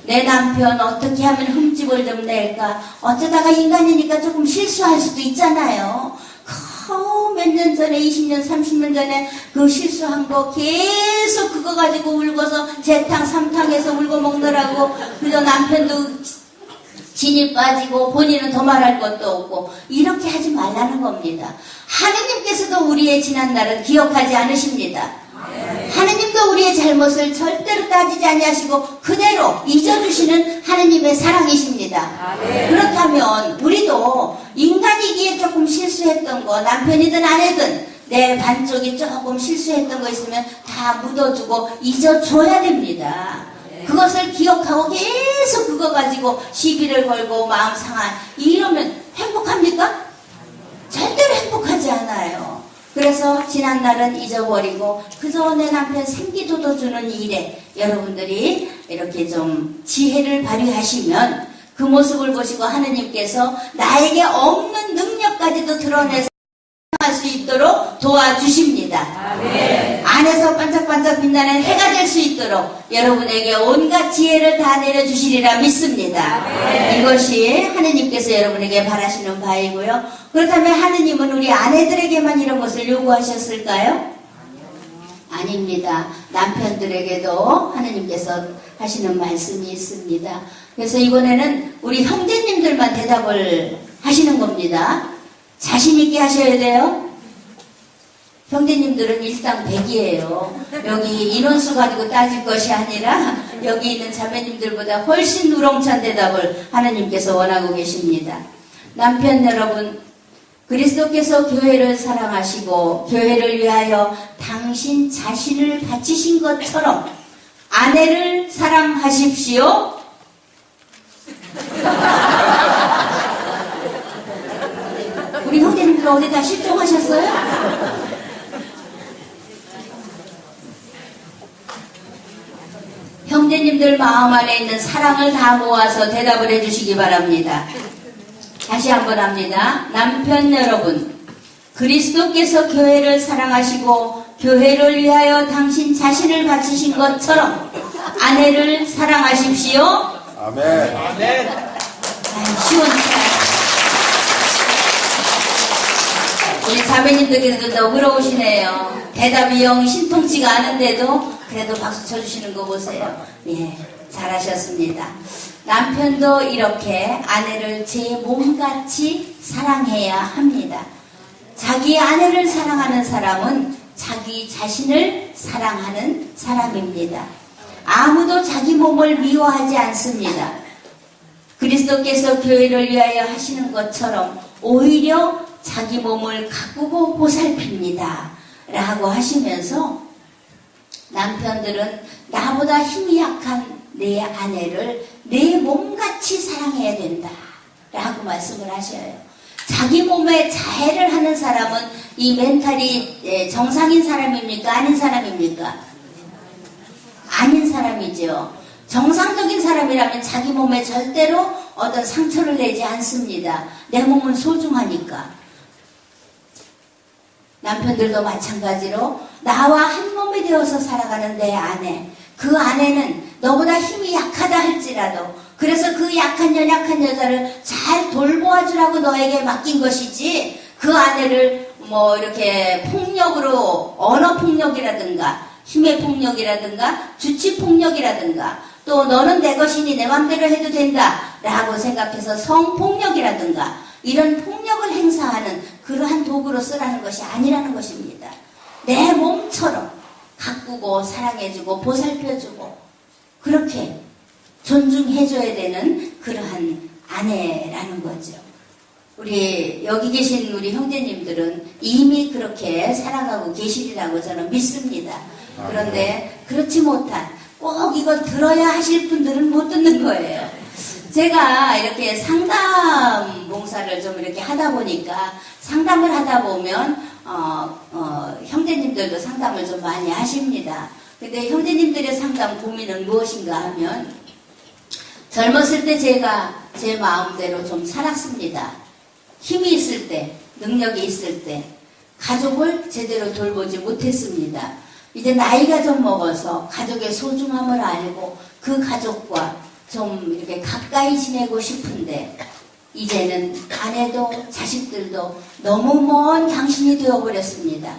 A: 내 남편 어떻게 하면 흠집을 좀 낼까? 어쩌다가 인간이니까 조금 실수할 수도 있잖아요. 몇 년 전에 20년 30년 전에 그 실수한 거 계속 그거 가지고 울고서 재탕 삼탕해서 울고 먹느라고 그저 남편도 진이 빠지고 본인은 더 말할 것도 없고 이렇게 하지 말라는 겁니다. 하느님께서도 우리의 지난 날은 기억하지 않으십니다. 하느님도 우리의 잘못을 절대로 따지지 아니하시고 그대로 잊어주시는 하느님의 사랑이십니다. 그렇다면 우리도 인간이기에 조금 실수했던 거 남편이든 아내든 내 반쪽이 조금 실수했던 거 있으면 다 묻어주고 잊어줘야 됩니다. 그것을 기억하고 계속 그거 가지고 시비를 걸고 마음 상한 이러면 행복합니까? 절대로 행복하지 않아요. 그래서 지난날은 잊어버리고 그저 내 남편 생기도도 주는 일에 여러분들이 이렇게 좀 지혜를 발휘하시면 그 모습을 보시고 하느님께서 나에게 없는 능력까지도 드러내서 할 수 있도록 도와주십니다. 아멘. 안에서 반짝반짝 빛나는 해가 될 수 있도록 여러분에게 온갖 지혜를 다 내려주시리라 믿습니다. 아멘. 이것이 하느님께서 여러분에게 바라시는 바이고요. 그렇다면 하느님은 우리 아내들에게만 이런 것을 요구하셨을까요? 아닙니다. 남편들에게도 하느님께서 하시는 말씀이 있습니다. 그래서 이번에는 우리 형제님들만 대답을 하시는 겁니다. 자신 있게 하셔야 돼요. 형제님들은 일당 100이에요. 여기 인원수 가지고 따질 것이 아니라 여기 있는 자매님들보다 훨씬 우렁찬 대답을 하나님께서 원하고 계십니다. 남편 여러분, 그리스도께서 교회를 사랑하시고 교회를 위하여 당신 자신을 바치신 것처럼 아내를 사랑하십시오. 우리 형제님들 어디 다 실종하셨어요? 형제님들 마음 안에 있는 사랑을 다 모아서 대답을 해주시기 바랍니다. 다시 한번 합니다. 남편 여러분, 그리스도께서 교회를 사랑하시고 교회를 위하여 당신 자신을 바치신 것처럼 아내를 사랑하십시오.
C: 아멘. 아멘.
A: 시원해. 우리 자매님들께도 너그러우시네요. 대답이 영 신통치가 않은데도 그래도 박수 쳐주시는 거 보세요. 예, 잘하셨습니다. 남편도 이렇게 아내를 제 몸같이 사랑해야 합니다. 자기 아내를 사랑하는 사람은 자기 자신을 사랑하는 사람입니다. 아무도 자기 몸을 미워하지 않습니다. 그리스도께서 교회를 위하여 하시는 것처럼 오히려 자기 몸을 가꾸고 보살핍니다. 라고 하시면서 남편들은 나보다 힘이 약한 내 아내를 내 몸같이 사랑해야 된다. 라고 말씀을 하셔요. 자기 몸에 자해를 하는 사람은 이 멘탈이 정상인 사람입니까? 아닌 사람입니까? 아닌 사람이죠. 정상적인 사람이라면 자기 몸에 절대로 어떤 상처를 내지 않습니다. 내 몸은 소중하니까. 남편들도 마찬가지로 나와 한 몸이 되어서 살아가는 내 아내, 그 아내는 너보다 힘이 약하다 할지라도 그래서 그 약한 연약한 여자를 잘 돌보아주라고 너에게 맡긴 것이지 그 아내를 뭐 이렇게 폭력으로 언어 폭력이라든가 힘의 폭력이라든가 주치 폭력이라든가 또 너는 내 것이니 내 맘대로 해도 된다 라고 생각해서 성폭력이라든가 이런 폭력을 행사하는 그러한 도구로 쓰라는 것이 아니라는 것입니다. 내 몸처럼 가꾸고 사랑해주고 보살펴주고 그렇게 존중해줘야 되는 그러한 아내라는 거죠. 우리 여기 계신 우리 형제님들은 이미 그렇게 살아가고 계시리라고 저는 믿습니다. 그런데 그렇지 못한 꼭 이거 들어야 하실 분들은 못 듣는 거예요. 제가 이렇게 상담 봉사를 좀 이렇게 하다 보니까 상담을 하다 보면 형제님들도 상담을 좀 많이 하십니다. 근데 형제님들의 상담 고민은 무엇인가 하면 젊었을 때 제가 제 마음대로 좀 살았습니다. 힘이 있을 때, 능력이 있을 때 가족을 제대로 돌보지 못했습니다. 이제 나이가 좀 먹어서 가족의 소중함을 알고 그 가족과 좀 이렇게 가까이 지내고 싶은데 이제는 아내도 자식들도 너무 먼 당신이 되어버렸습니다.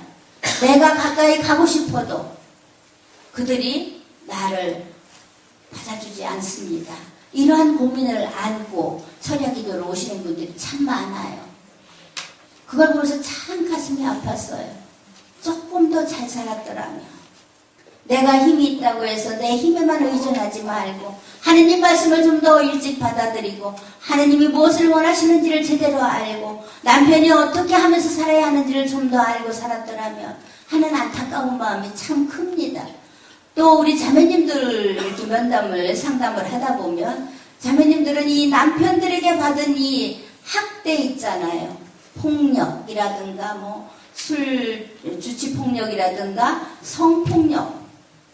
A: 내가 가까이 가고 싶어도 그들이 나를 받아주지 않습니다. 이러한 고민을 안고 철야기도로 오시는 분들이 참 많아요. 그걸 보면서 참 가슴이 아팠어요. 조금 더 잘 살았더라면 내가 힘이 있다고 해서 내 힘에만 의존하지 말고 하느님 말씀을 좀 더 일찍 받아들이고 하느님이 무엇을 원하시는지를 제대로 알고 남편이 어떻게 하면서 살아야 하는지를 좀 더 알고 살았더라면 하는 안타까운 마음이 참 큽니다. 또 우리 자매님들 이렇게 면담을 상담을 하다 보면 자매님들은 이 남편들에게 받은 이 학대 있잖아요. 폭력이라든가 뭐 술 주치폭력이라든가 성폭력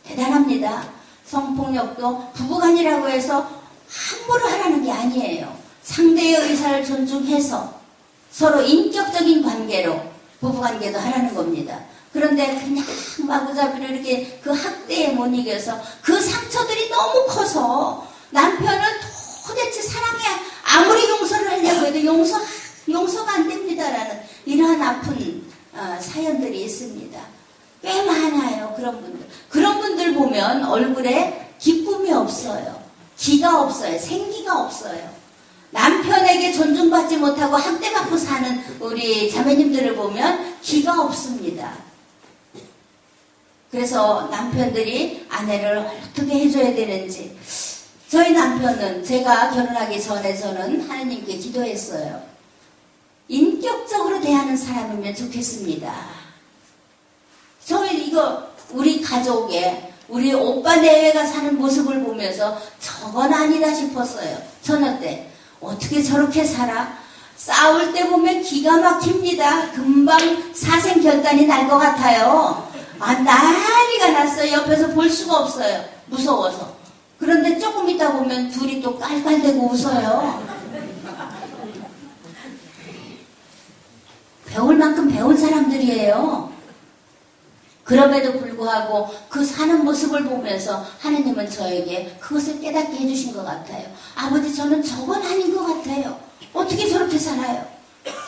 A: 대단합니다. 성폭력도 부부간이라고 해서 함부로 하라는 게 아니에요. 상대의 의사를 존중해서 서로 인격적인 관계로 부부관계도 하라는 겁니다. 그런데 그냥 마구잡이로 이렇게 그 학대에 못 이겨서 그 상처들이 너무 커서 남편은 도대체 사랑해 아무리 용서를 하려고 해도 용서가 안 됩니다라는 이러한 아픈 사연들이 있습니다. 꽤 많아요. 그런 분들 보면 얼굴에 기쁨이 없어요. 기가 없어요. 생기가 없어요. 남편에게 존중받지 못하고 학대받고 사는 우리 자매님들을 보면 기가 없습니다. 그래서 남편들이 아내를 어떻게 해줘야 되는지, 저희 남편은 제가 결혼하기 전에 저는 하나님께 기도했어요. 인격적으로 대하는 사람이면 좋겠습니다. 저희 우리 가족에 우리 오빠 내외가 사는 모습을 보면서 저건 아니다 싶었어요. 저녁 때 어떻게 저렇게 살아? 싸울 때 보면 기가 막힙니다. 금방 사생결단이 날 것 같아요. 난리가 났어요. 옆에서 볼 수가 없어요. 무서워서. 그런데 조금 있다 보면 둘이 또 깔깔대고 웃어요. 배울 만큼 배운 사람들이에요. 그럼에도 불구하고 그 사는 모습을 보면서 하나님은 저에게 그것을 깨닫게 해주신 것 같아요. 아버지, 저는 저건 아닌 것 같아요. 어떻게 저렇게 살아요?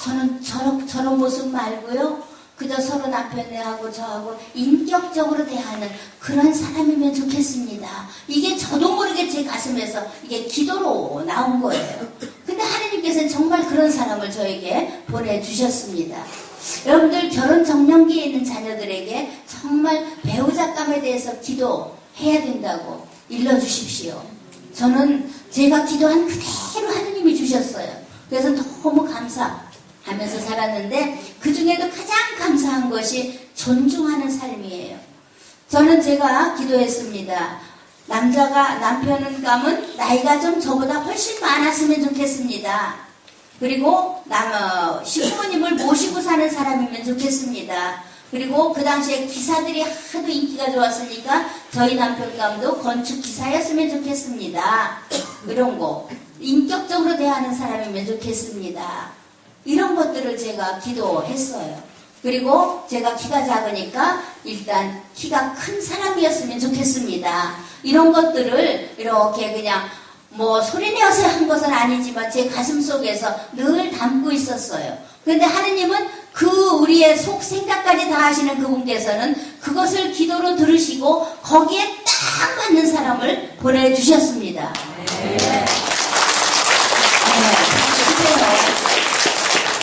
A: 저는 저런 모습 말고요. 그저 서로 남편하고 저하고 인격적으로 대하는 그런 사람이면 좋겠습니다. 이게 저도 모르게 제 가슴에서 이게 기도로 나온 거예요. 근데 하나님께서는 정말 그런 사람을 저에게 보내주셨습니다. 여러분들 결혼 정년기에 있는 자녀들에게 정말 배우자감에 대해서 기도해야 된다고 일러주십시오. 저는 제가 기도한 그대로 하나님이 주셨어요. 그래서 너무 감사하면서 살았는데 그 중에도 가장 감사한 것이 존중하는 삶이에요. 저는 제가 기도했습니다. 남편은 감은 나이가 좀 저보다 훨씬 많았으면 좋겠습니다. 그리고 시부모님을 모시고 사는 사람이면 좋겠습니다. 그리고 그 당시에 기사들이 하도 인기가 좋았으니까 저희 남편감도 건축기사였으면 좋겠습니다. 이런 거. 인격적으로 대하는 사람이면 좋겠습니다. 이런 것들을 제가 기도했어요. 그리고 제가 키가 작으니까 일단 키가 큰 사람이었으면 좋겠습니다. 이런 것들을 이렇게 그냥 소리내어서 한 것은 아니지만 제 가슴 속에서 늘 담고 있었어요. 그런데 하느님은 그 우리의 속 생각까지 다 하시는 그분께서는 그것을 기도로 들으시고 거기에 딱 맞는 사람을 보내주셨습니다.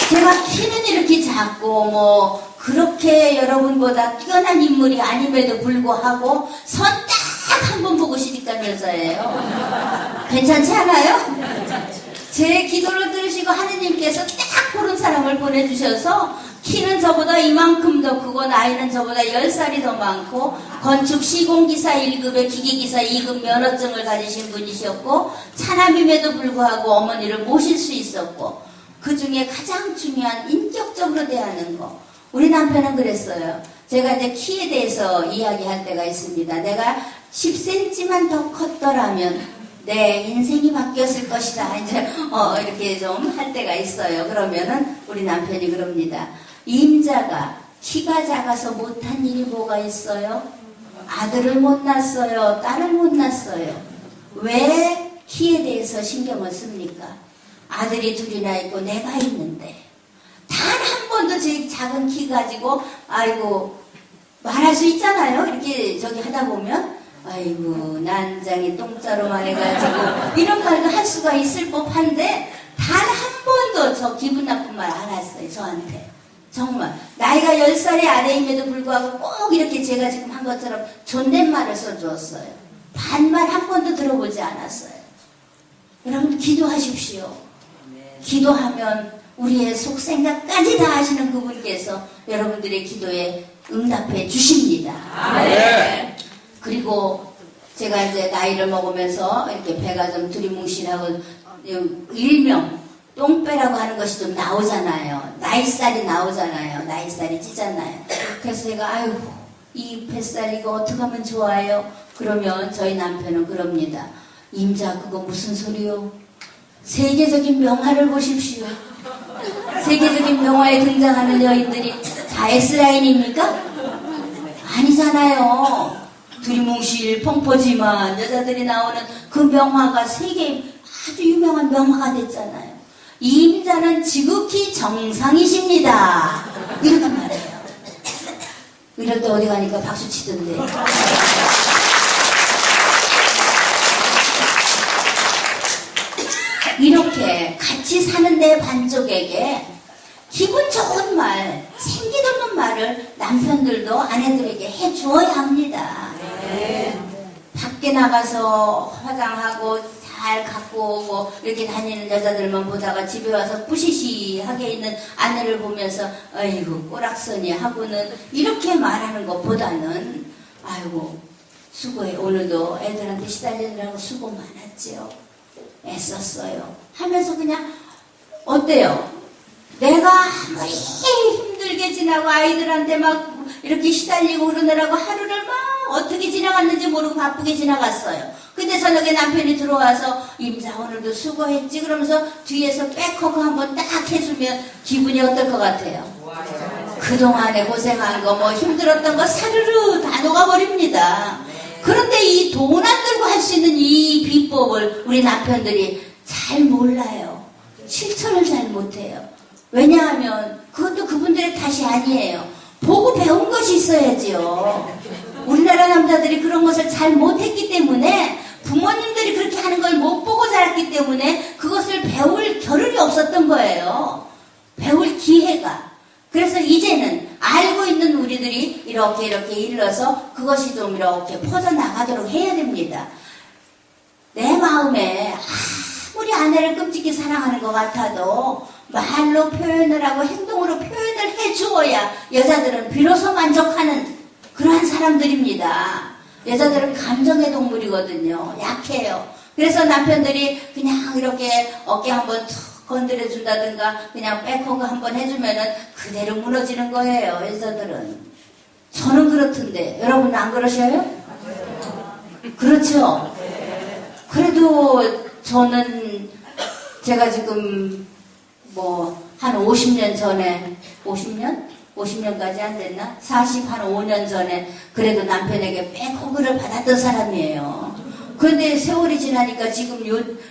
A: 제가 키는 이렇게 작고 그렇게 여러분보다 뛰어난 인물이 아님에도 불구하고 선 딱 한 번 보고 시집간 여자예요. 괜찮지 않아요? 제 기도를 들으시고 하느님께서 딱 그런 사람을 보내주셔서 키는 저보다 이만큼 더 크고 나이는 저보다 10살이 더 많고 건축 시공기사 1급에 기계기사 2급 면허증을 가지신 분이셨고 차남임에도 불구하고 어머니를 모실 수 있었고 그 중에 가장 중요한 인격적으로 대하는 거. 우리 남편은 그랬어요. 제가 이제 키에 대해서 이야기할 때가 있습니다. 내가 10cm만 더 컸더라면 내 인생이 바뀌었을 것이다. 이제 이렇게 좀 할 때가 있어요. 그러면은 우리 남편이 그럽니다. 임자가 키가 작아서 못한 일이 뭐가 있어요? 아들을 못 낳았어요. 딸을 못 낳았어요. 왜 키에 대해서 신경을 씁니까? 아들이 둘이나 있고 내가 있는데 단 한 번도 제 작은 키 가지고 말할 수 있잖아요. 이렇게 하다 보면 난장이 똥자루만 해가지고 이런 말도 할 수가 있을 법한데 단 한 번도 저 기분 나쁜 말 안 했어요. 저한테. 정말 나이가 10살이 아래임에도 불구하고 꼭 이렇게 제가 지금 한 것처럼 존댓말을 써주었어요. 반말 한 번도 들어보지 않았어요. 여러분 기도하십시오. 기도하면 우리의 속생각까지 다 하시는 그분께서 여러분들의 기도에 응답해 주십니다.
C: 아멘.
A: 그리고 제가 이제 나이를 먹으면서 이렇게 배가 좀 두리뭉실하고 일명 똥배라고 하는 것이 좀 나오잖아요. 나이살이 나오잖아요. 나이살이 찌잖아요. 그래서 제가 아유 이 뱃살 이거 어떻게 하면 좋아요? 그러면 저희 남편은 그럽니다. 임자 그거 무슨 소리요? 세계적인 명화를 보십시오. 세계적인 명화에 등장하는 여인들이 다 S라인입니까? 아니잖아요. 두리뭉실 펑퍼짐한 여자들이 나오는 그 명화가 세계 아주 유명한 명화가 됐잖아요. 이 임자는 지극히 정상이십니다. 이렇게 말해요. 이럴 때 어디 가니까 박수 치던데. 이렇게 같이 사는 내 반쪽에게 기분 좋은 말, 생기도는 말을 남편들도 아내들에게 해주어야 합니다. 밖에 나가서 화장하고 잘 갖고 오고 이렇게 다니는 여자들만 보다가 집에 와서 뿌시시하게 있는 아내를 보면서 아이고 꼬락서니 하고는 이렇게 말하는 것보다는 아이고 수고해 오늘도 애들한테 시달리느라고 수고 많았지요. 애썼어요 하면서 그냥 어때요? 내가 아무리 힘들게 지나고 아이들한테 막 이렇게 시달리고 그러느라고 하루를 막 어떻게 지나갔는지 모르고 바쁘게 지나갔어요. 근데 저녁에 남편이 들어와서 임자 오늘도 수고했지 그러면서 뒤에서 백허그 한번 딱 해주면 기분이 어떨 것 같아요? 그동안에 고생한 거 뭐 힘들었던 거 사르르 다 녹아버립니다. 그런데 이 돈 안 들고 할 수 있는 이 비법을 우리 남편들이 잘 몰라요. 실천을 잘 못해요. 왜냐하면 그것도 그분들의 탓이 아니에요. 보고 배운 것이 있어야지요. 우리나라 남자들이 그런 것을 잘 못했기 때문에 부모님들이 그렇게 하는 걸 못 보고 자랐기 때문에 그것을 배울 겨를이 없었던 거예요. 배울 기회가. 그래서 이제는 알고 있는 우리들이 이렇게 일러서 그것이 좀 이렇게 퍼져나가도록 해야 됩니다. 내 마음에 아무리 아내를 끔찍히 사랑하는 것 같아도 말로 표현을 하고 행동으로 표현을 해주어야 여자들은 비로소 만족하는 그러한 사람들입니다. 여자들은 감정의 동물이거든요. 약해요. 그래서 남편들이 그냥 이렇게 어깨 한번 툭 건드려준다든가 그냥 백허그 한번 해주면은 그대로 무너지는 거예요. 여자들은. 저는 그렇던데 여러분은 안 그러셔요? 그렇죠? 그래도 저는 제가 지금 뭐 한 50년 전에 50년까지 안 됐나? 한 5년 전에 그래도 남편에게 백허그를 받았던 사람이에요. 그런데 세월이 지나니까 지금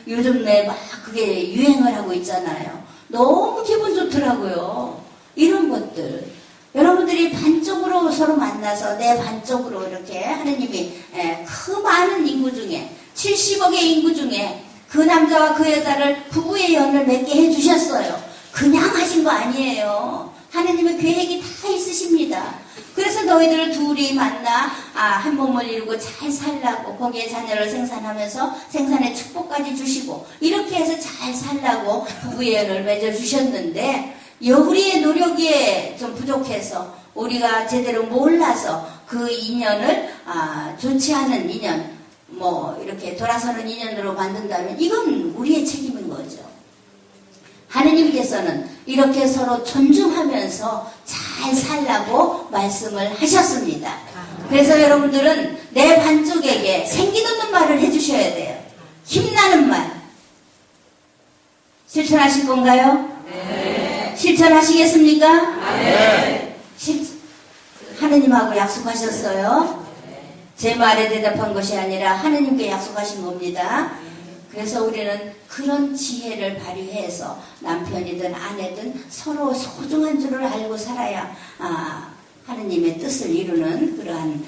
A: 요즘에 막 그게 유행을 하고 있잖아요. 너무 기분 좋더라고요. 이런 것들. 여러분들이 반쪽으로 서로 만나서 내 반쪽으로 이렇게 하느님이 그 많은 인구 중에 70억의 인구 중에 그 남자와 그 여자를 부부의 연을 맺게 해주셨어요. 그냥 하신 거 아니에요. 하느님의 계획이 다 있으십니다. 그래서 너희들 둘이 만나 한 몸을 이루고 잘 살라고 거기에 자녀를 생산하면서 생산의 축복까지 주시고 이렇게 해서 잘 살라고 부부의 연을 맺어주셨는데 우리의 노력이 좀 부족해서 우리가 제대로 몰라서 그 인연을 좋지 않은 인연 뭐 이렇게 돌아서는 인연으로 만든다면 이건 우리의 책임인 거죠. 하느님께서는 이렇게 서로 존중하면서 잘 살라고 말씀을 하셨습니다. 그래서 여러분들은 내 반쪽에게 생기돋는 말을 해주셔야 돼요. 힘나는 말. 실천하실 건가요? 네. 실천하시겠습니까? 네. 하느님하고 약속하셨어요. 제 말에 대답한 것이 아니라 하느님께 약속하신 겁니다. 그래서 우리는 그런 지혜를 발휘해서 남편이든 아내든 서로 소중한 줄을 알고 살아야 하느님의 뜻을 이루는 그러한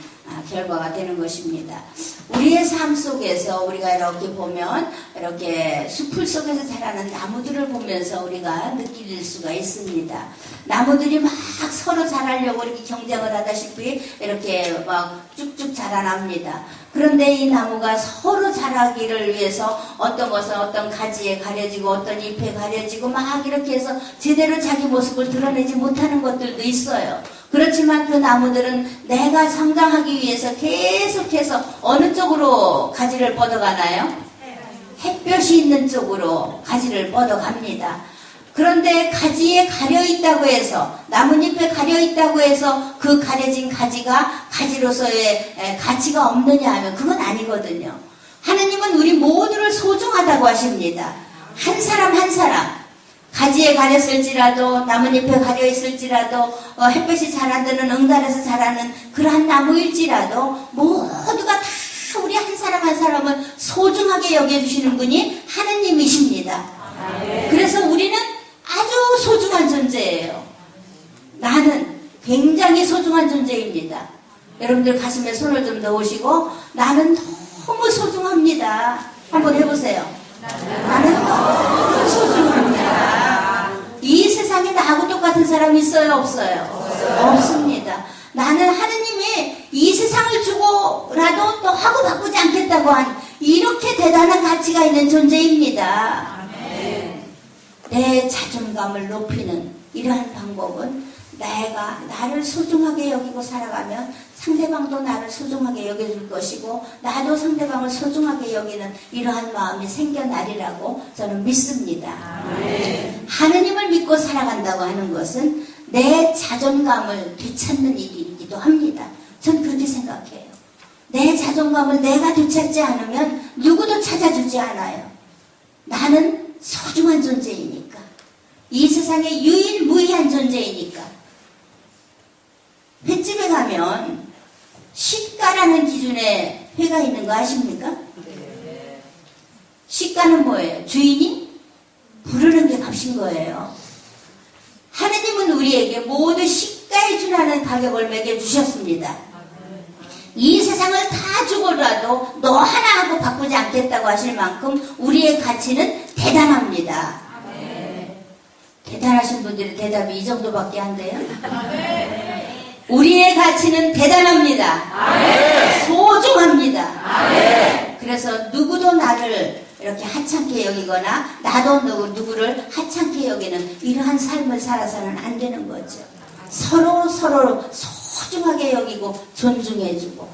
A: 결과가 되는 것입니다. 우리의 삶 속에서 우리가 이렇게 보면 이렇게 숲을 속에서 자라는 나무들을 보면서 우리가 느낄 수가 있습니다. 나무들이 막 서로 자라려고 이렇게 경쟁을 하다시피 이렇게 막 쭉쭉 자라납니다. 그런데 이 나무가 서로 자라기를 위해서 어떤 것은 어떤 가지에 가려지고 어떤 잎에 가려지고 막 이렇게 해서 제대로 자기 모습을 드러내지 못하는 것들도 있어요. 그렇지만 그 나무들은 내가 성장하기 위해서 계속해서 어느 쪽으로 가지를 뻗어가나요? 햇볕이 있는 쪽으로 가지를 뻗어갑니다. 그런데 가지에 가려있다고 해서, 나뭇잎에 가려있다고 해서 그 가려진 가지가 가지로서의 가치가 없느냐 하면 그건 아니거든요. 하느님은 우리 모두를 소중하다고 하십니다. 한 사람 한 사람, 가지에 가렸을지라도 나뭇잎에 가려있을지라도 햇볕이 잘 안 드는 응달에서 자라는 그러한 나무일지라도 모두가 다 우리 한 사람 한 사람을 소중하게 여겨주시는 분이 하느님이십니다. 그래서 우리는 아주 소중한 존재예요. 나는 굉장히 소중한 존재입니다. 여러분들 가슴에 손을 좀 넣으시고 나는 너무 소중합니다. 한번 해보세요. 나는 너무 소중합니다. 이 세상에 나하고 똑같은 사람 있어요? 없어요? 없습니다. 나는 하느님이 이 세상을 주고라도 또 하고 바꾸지 않겠다고 한 이렇게 대단한 가치가 있는 존재입니다. 내 자존감을 높이는 이러한 방법은 내가 나를 소중하게 여기고 살아가면 상대방도 나를 소중하게 여겨줄 것이고 나도 상대방을 소중하게 여기는 이러한 마음이 생겨나리라고 저는 믿습니다. 하느님을 믿고 살아간다고 하는 것은 내 자존감을 되찾는 일이기도 합니다. 전 그렇게 생각해요. 내 자존감을 내가 되찾지 않으면 누구도 찾아주지 않아요. 나는 소중한 존재이니까. 이 세상에 유일무이한 존재이니까. 횟집에 가면 시가라는 기준의 회가 있는 거 아십니까? 시가는 뭐예요? 주인이 부르는 게 값인 거예요. 하느님은 우리에게 모두 시가에 준하는 가격을 매겨주셨습니다. 이 세상을 다 주고라도 너 하나하고 바꾸지 않겠다고 하실 만큼 우리의 가치는 대단합니다. 대단하신 분들의 대답이 이 정도밖에 안 돼요? 우리의 가치는 대단합니다. 소중합니다. 그래서 누구도 나를 이렇게 하찮게 여기거나 나도 누구를 하찮게 여기는 이러한 삶을 살아서는 안 되는 거죠. 서로 소중하게 여기고 존중해주고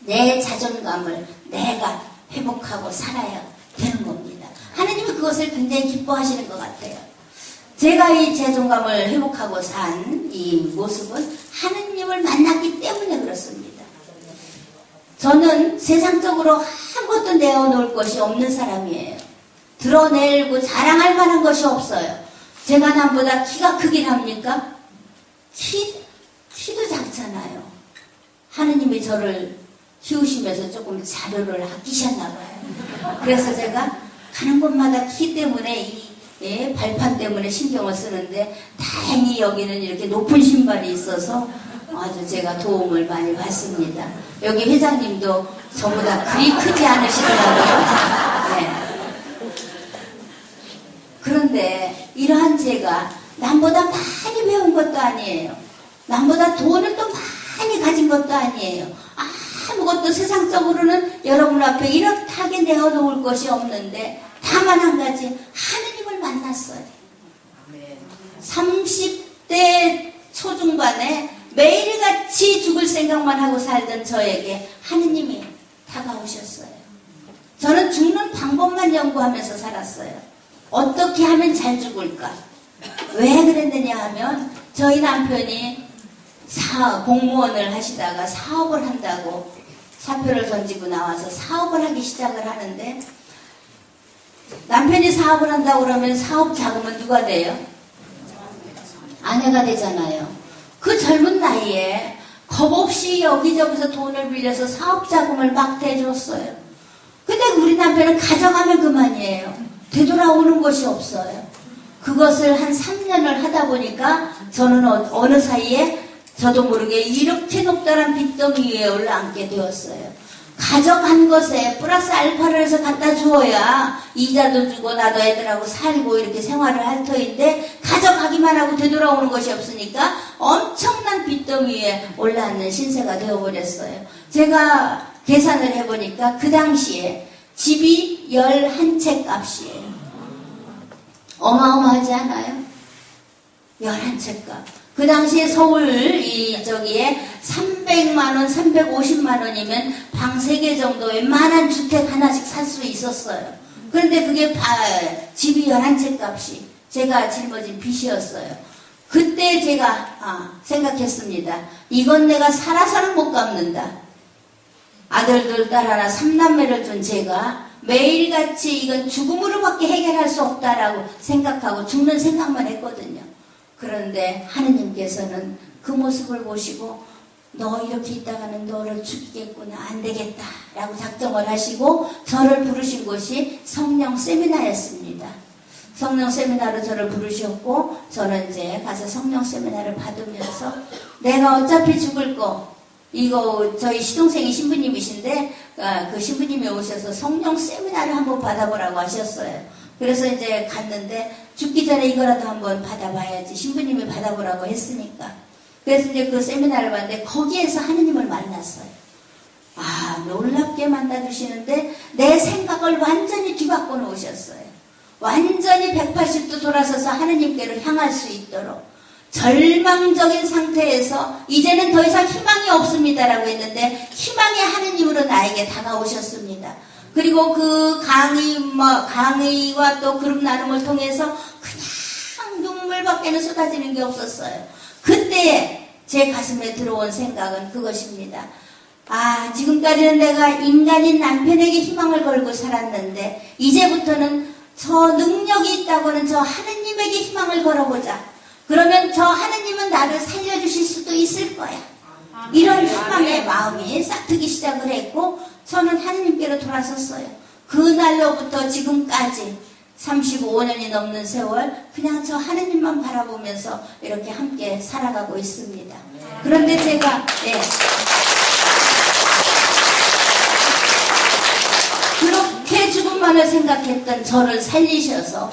A: 내 자존감을 내가 회복하고 살아야 되는 겁니다. 하느님은 그것을 굉장히 기뻐하시는 것 같아요. 제가 이 자존감을 회복하고 산 이 모습은 하느님을 만났기 때문에 그렇습니다. 저는 세상적으로 아무것도 내어놓을 것이 없는 사람이에요. 드러내고 자랑할 만한 것이 없어요. 제가 남보다 키가 크긴 합니까? 키도 작잖아요. 하느님이 저를 키우시면서 조금 자료를 아끼셨나 봐요. 그래서 제가 가는 곳마다 키 때문에 발판 때문에 신경을 쓰는데 다행히 여기는 이렇게 높은 신발이 있어서 아주 제가 도움을 많이 받습니다. 여기 회장님도 저보다 그리 크지 않으시더라고요. 네. 그런데 이러한 제가 남보다 많이 배운 것도 아니에요. 남보다 돈을 또 많이 가진 것도 아니에요. 아무것도 세상적으로는 여러분 앞에 이렇게 내어놓을 것이 없는데 다만 한 가지 하느님을 만났어요. 30대 초중반에 매일같이 죽을 생각만 하고 살던 저에게 하느님이 다가오셨어요. 저는 죽는 방법만 연구하면서 살았어요. 어떻게 하면 잘 죽을까? 왜 그랬느냐 하면 저희 남편이 공무원을 하시다가 사업을 한다고 사표를 던지고 나와서 사업을 하기 시작을 하는데 남편이 사업을 한다고 그러면 사업 자금은 누가 돼요? 아내가 되잖아요. 그 젊은 나이에 겁없이 여기저기서 돈을 빌려서 사업 자금을 막 대줬어요. 근데 우리 남편은 가져가면 그만이에요. 되돌아오는 것이 없어요. 그것을 한 3년을 하다 보니까 저는 어느 사이에 저도 모르게 이렇게 높다란 빚더미 위에 올라앉게 되었어요. 가져간 것에 플러스 알파를 해서 갖다 주어야 이자도 주고 나도 애들하고 살고 이렇게 생활을 할 터인데 가져가기만 하고 되돌아오는 것이 없으니까 엄청난 빚더미 위에 올라앉는 신세가 되어버렸어요. 제가 계산을 해보니까 그 당시에 집이 11채 값이에요. 어마어마하지 않아요? 11채 값. 그 당시에 서울 저기에 300만 원, 350만 원이면 방 3개 정도 웬만한 주택 하나씩 살 수 있었어요. 그런데 그게 집이 11채 값이 제가 짊어진 빚이었어요. 그때 제가 생각했습니다. 이건 내가 살아서는 못 갚는다. 아들들 딸 하나 3남매를 둔 제가 매일같이 이건 죽음으로밖에 해결할 수 없다라고 생각하고 죽는 생각만 했거든요. 그런데 하느님께서는 그 모습을 보시고 너 이렇게 있다가는 너를 죽이겠구나, 안 되겠다 라고 작정을 하시고 저를 부르신 곳이 성령 세미나였습니다. 성령 세미나로 저를 부르셨고 저는 이제 가서 성령 세미나를 받으면서 내가 어차피 죽을 거 이거 저희 시동생이 신부님이신데 그 신부님이 오셔서 성령 세미나를 한번 받아보라고 하셨어요. 그래서 이제 갔는데 죽기 전에 이거라도 한번 받아봐야지 신부님이 받아보라고 했으니까. 그래서 이제 그 세미나를 봤는데 거기에서 하느님을 만났어요. 놀랍게 만나주시는데 내 생각을 완전히 뒤바꿔 놓으셨어요. 완전히 180도 돌아서서 하느님께로 향할 수 있도록 절망적인 상태에서 이제는 더 이상 희망이 없습니다라고 했는데 희망의 하느님으로 나에게 다가오셨습니다. 그리고 그 강의와 또 그룹 나눔을 통해서 그냥 눈물밖에는 쏟아지는 게 없었어요. 그때 제 가슴에 들어온 생각은 그것입니다. 지금까지는 내가 인간인 남편에게 희망을 걸고 살았는데 이제부터는 저 능력이 있다고는 저 하느님에게 희망을 걸어보자. 그러면 저 하느님은 나를 살려주실 수도 있을 거야. 이런 희망의 마음이 싹트기 시작을 했고 저는 하느님께로 돌아섰어요. 그날로부터 지금까지 35년이 넘는 세월 그냥 저 하느님만 바라보면서 이렇게 함께 살아가고 있습니다. 그런데 제가 그렇게 죽음만을 생각했던 저를 살리셔서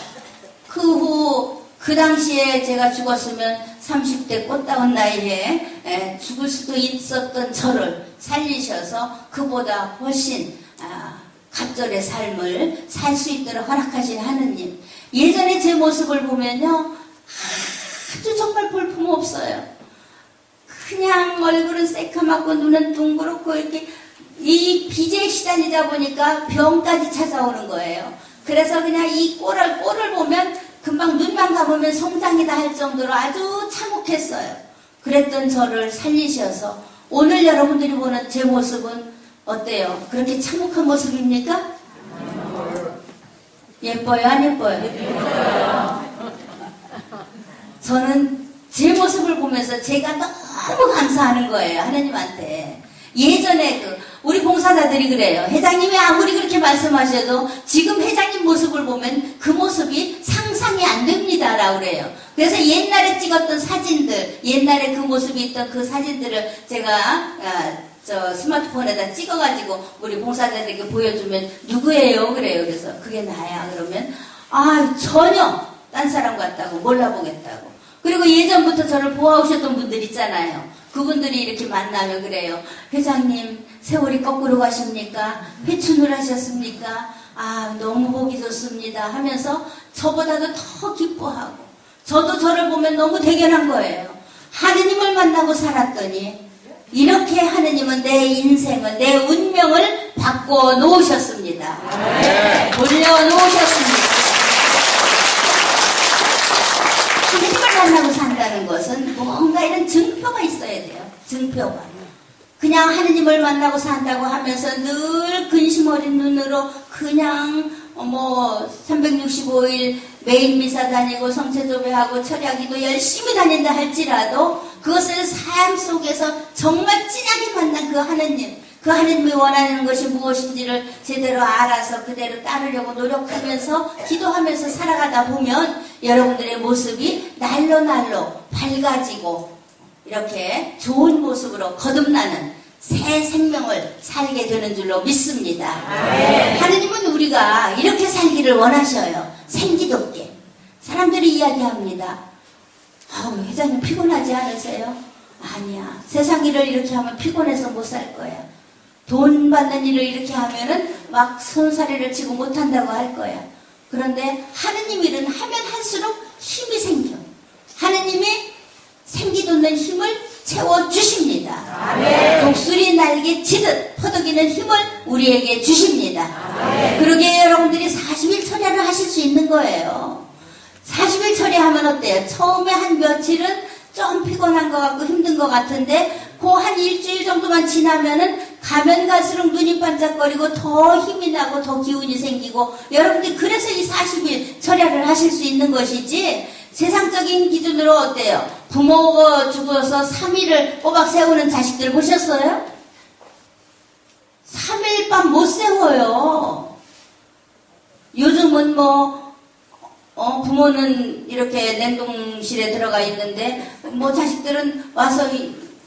A: 그 후 그 당시에 제가 죽었으면 30대 꽃다운 나이에 죽을 수도 있었던 저를 살리셔서 그보다 훨씬 갑절의 삶을 살 수 있도록 허락하신 하느님. 예전에 제 모습을 보면요 아주 정말 볼품없어요. 그냥 얼굴은 새카맣고 눈은 둥그렇고 이렇게 이 빚에 시달리다 보니까 병까지 찾아오는 거예요. 그래서 그냥 이 꼴을 보면 금방 눈만 감으면 송장이다 할 정도로 아주 참혹했어요. 그랬던 저를 살리셔서 오늘 여러분들이 보는 제 모습은 어때요? 그렇게 참혹한 모습입니까? 예뻐요? 안 예뻐요? 저는 제 모습을 보면서 제가 너무 감사하는 거예요. 하나님한테. 예전에 우리 봉사자들이 그래요. 회장님이 아무리 그렇게 말씀하셔도 지금 회장님 모습을 보면 그 모습이 상상이 안 됩니다 라고 그래요. 그래서 옛날에 찍었던 사진들, 옛날에 그 모습이 있던 그 사진들을 제가 스마트폰에다 찍어가지고 우리 봉사자들에게 보여주면 누구예요? 그래요. 그래서 그게 나야. 그러면 전혀 딴 사람 같다고 몰라보겠다고. 그리고 예전부터 저를 보아오셨던 분들 있잖아요. 그분들이 이렇게 만나면 그래요. 회장님 세월이 거꾸로 가십니까? 회춘을 하셨습니까? 너무 보기 좋습니다 하면서 저보다도 더 기뻐하고 저도 저를 보면 너무 대견한 거예요. 하느님을 만나고 살았더니 이렇게 하느님은 내 인생을 내 운명을 바꿔 놓으셨습니다. 돌려놓으셨습니다. 하느님을 만나고 산다는 것은 뭔가 이런 증표가 있어야 돼요. 증표가. 그냥 하느님을 만나고 산다고 하면서 늘 근심 어린 눈으로 그냥 365일 매일 미사 다니고 성체조배하고 철야기도 열심히 다닌다 할지라도 그것을 삶 속에서 정말 진하게 만난 그 하느님, 그 하느님이 원하는 것이 무엇인지를 제대로 알아서 그대로 따르려고 노력하면서 기도하면서 살아가다 보면 여러분들의 모습이 날로 밝아지고 이렇게 좋은 모습으로 거듭나는 새 생명을 살게 되는 줄로 믿습니다. 하느님은 우리가 이렇게 살기를 원하셔요. 생기롭게. 사람들이 이야기합니다. 회장님 피곤하지 않으세요? 아니야. 세상 일을 이렇게 하면 피곤해서 못 살 거야. 돈 받는 일을 이렇게 하면은 막 손사래를 치고 못한다고 할 거야. 그런데 하느님 일은 하면 할수록 힘이 생겨. 하느님이 생기 돋는 힘을 채워주십니다.
B: 아멘.
A: 독수리 날개 치듯 퍼덕이는 힘을 우리에게 주십니다.
B: 아멘.
A: 그러기에 여러분들이 40일 철야를 하실 수 있는 거예요. 40일 철야하면 어때요? 처음에 한 며칠은 좀 피곤한 것 같고 힘든 것 같은데 그 한 일주일 정도만 지나면은 가면 갈수록 눈이 반짝거리고 더 힘이 나고 더 기운이 생기고 여러분들이 그래서 이 40일 철야를 하실 수 있는 것이지 세상적인 기준으로 어때요? 부모가 죽어서 3일을 꼬박 세우는 자식들 보셨어요? 3일 밤 못 세워요. 요즘은 부모는 이렇게 냉동실에 들어가 있는데 자식들은 와서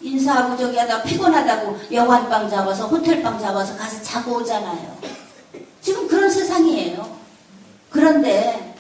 A: 인사하고 저기 하다가 피곤하다고 여관방 잡아서 호텔방 잡아서 가서 자고 오잖아요. 지금 그런 세상이에요. 그런데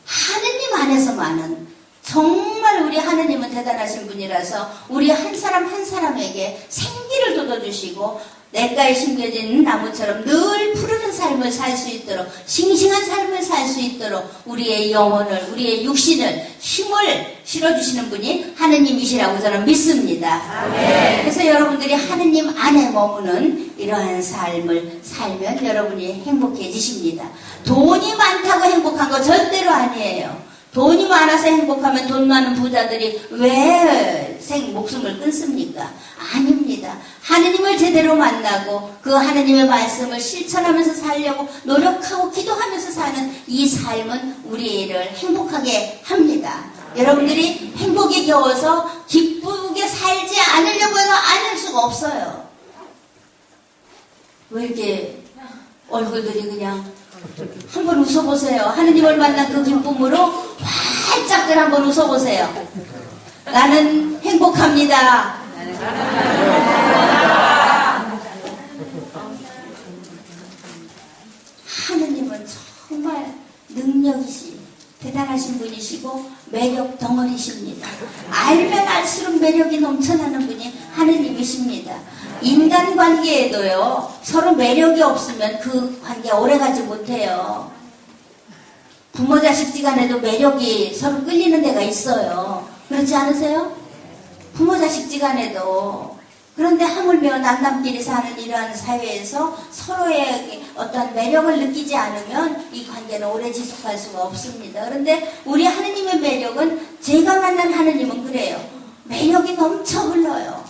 A: 하느님 안에서만은 정말 우리 하느님은 대단하신 분이라서 우리 한 사람 한 사람에게 생기를 돋워주시고 냇가에 심겨진 나무처럼 늘 푸르른 삶을 살 수 있도록 싱싱한 삶을 살 수 있도록 우리의 영혼을 우리의 육신을 힘을 실어주시는 분이 하느님이시라고 저는 믿습니다.
B: 아멘.
A: 그래서 여러분들이 하느님 안에 머무는 이러한 삶을 살면 여러분이 행복해지십니다. 돈이 많다고 행복한 거 절대로 아니에요. 돈이 많아서 행복하면 돈 많은 부자들이 왜 목숨을 끊습니까? 아닙니다. 하느님을 제대로 만나고 그 하느님의 말씀을 실천하면서 살려고 노력하고 기도하면서 사는 이 삶은 우리를 행복하게 합니다. 여러분들이 행복에 겨워서 기쁘게 살지 않으려고 해도 않을 수가 없어요. 왜 이렇게 얼굴들이 그냥 한번 웃어보세요. 하느님을 만난 그 기쁨으로 활짝들 한번 웃어보세요. 나는 행복합니다. 하느님은 정말 능력이시 대단하신 분이시고 매력 덩어리십니다. 알면 알수록 매력이 넘쳐나는 분이 하느님이십니다. 인간관계에도요 서로 매력이 없으면 그 관계 오래가지 못해요. 부모 자식지간에도 매력이 서로 끌리는 데가 있어요. 그렇지 않으세요? 부모 자식지간에도. 그런데 하물며 남남끼리 사는 이러한 사회에서 서로의 어떤 매력을 느끼지 않으면 이 관계는 오래 지속할 수가 없습니다. 그런데 우리 하느님의 매력은 제가 만난 하느님은 그래요. 매력이 넘쳐 흘러요.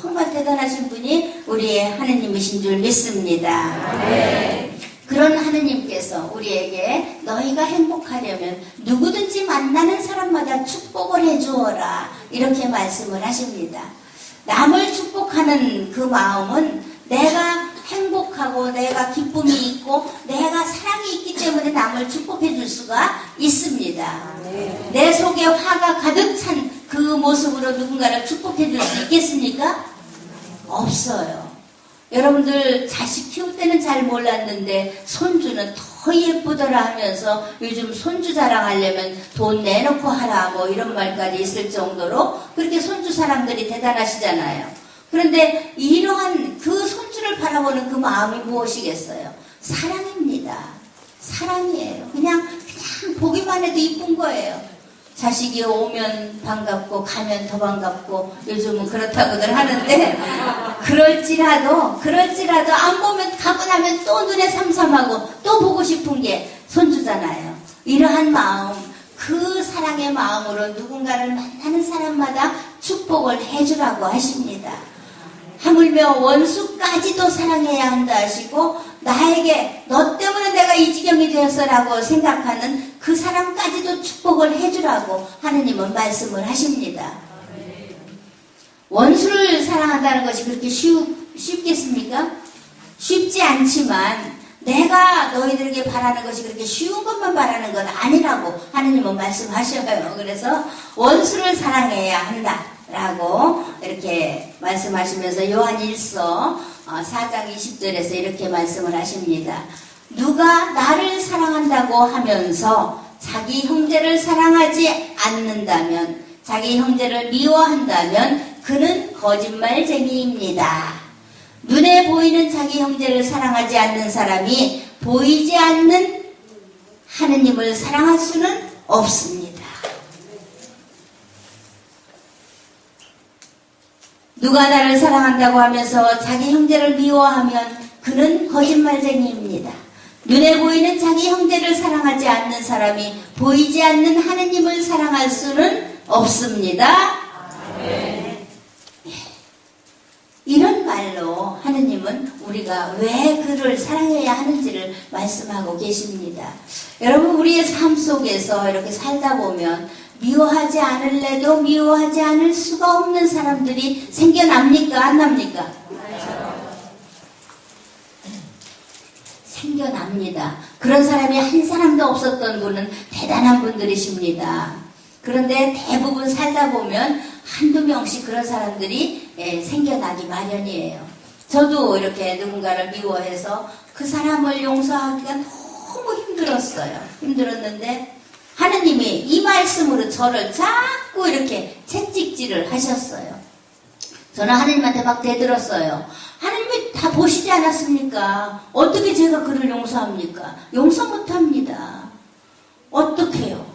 A: 정말 대단하신 분이 우리의 하느님이신 줄 믿습니다.
B: 네.
A: 그런 하느님께서 우리에게 너희가 행복하려면 누구든지 만나는 사람마다 축복을 해주어라 이렇게 말씀을 하십니다. 남을 축복하는 그 마음은 내가 행복하고 내가 기쁨이 있고 내가 사랑이 있기 때문에 남을 축복해 줄 수가 있습니다. 내 속에 화가 가득 찬 그 모습으로 누군가를 축복해 줄 수 있겠습니까? 없어요. 여러분들 자식 키울 때는 잘 몰랐는데 손주는 더 예쁘더라 하면서 요즘 손주 자랑하려면 돈 내놓고 하라 이런 말까지 있을 정도로 그렇게 손주 사랑들이 대단하시잖아요. 그런데 이러한 그 손주를 바라보는 그 마음이 무엇이겠어요? 사랑입니다. 사랑이에요. 그냥 보기만 해도 이쁜 거예요. 자식이 오면 반갑고 가면 더 반갑고 요즘은 그렇다고들 하는데 그럴지라도 안 보면 가고 나면 또 눈에 삼삼하고 또 보고 싶은 게 손주잖아요. 이러한 마음 그 사랑의 마음으로 누군가를 만나는 사람마다 축복을 해주라고 하십니다. 하물며 원수까지도 사랑해야 한다 하시고 나에게 너 때문에 내가 이 지경이 되었어라고 생각하는 그 사람까지도 축복을 해주라고 하느님은 말씀을 하십니다. 원수를 사랑한다는 것이 그렇게 쉽겠습니까? 쉽지 않지만 내가 너희들에게 바라는 것이 그렇게 쉬운 것만 바라는 건 아니라고 하느님은 말씀하셔요. 그래서 원수를 사랑해야 한다 라고 이렇게 말씀하시면서 요한일서 4장 20절에서 이렇게 말씀을 하십니다. 누가 나를 사랑한다고 하면서 자기 형제를 사랑하지 않는다면 자기 형제를 미워한다면 그는 거짓말쟁이입니다. 눈에 보이는 자기 형제를 사랑하지 않는 사람이 보이지 않는 하느님을 사랑할 수는 없습니다. 누가 나를 사랑한다고 하면서 자기 형제를 미워하면 그는 거짓말쟁이입니다. 눈에 보이는 자기 형제를 사랑하지 않는 사람이 보이지 않는 하느님을 사랑할 수는 없습니다. 이런 말로 하느님은 우리가 왜 그를 사랑해야 하는지를 말씀하고 계십니다. 여러분, 우리의 삶 속에서 이렇게 살다 보면 미워하지 않을래도 미워하지 않을 수가 없는 사람들이 생겨납니까? 안 납니까? 생겨납니다. 그런 사람이 한 사람도 없었던 분은 대단한 분들이십니다. 그런데 대부분 살다 보면 한두 명씩 그런 사람들이 생겨나기 마련이에요. 저도 이렇게 누군가를 미워해서 그 사람을 용서하기가 너무 힘들었는데 하느님이 이 말씀으로 저를 자꾸 이렇게 채찍질을 하셨어요. 저는 하느님한테 막 대들었어요. 하느님이 다 보시지 않았습니까? 어떻게 제가 그를 용서합니까? 용서 못합니다. 어떻게 해요?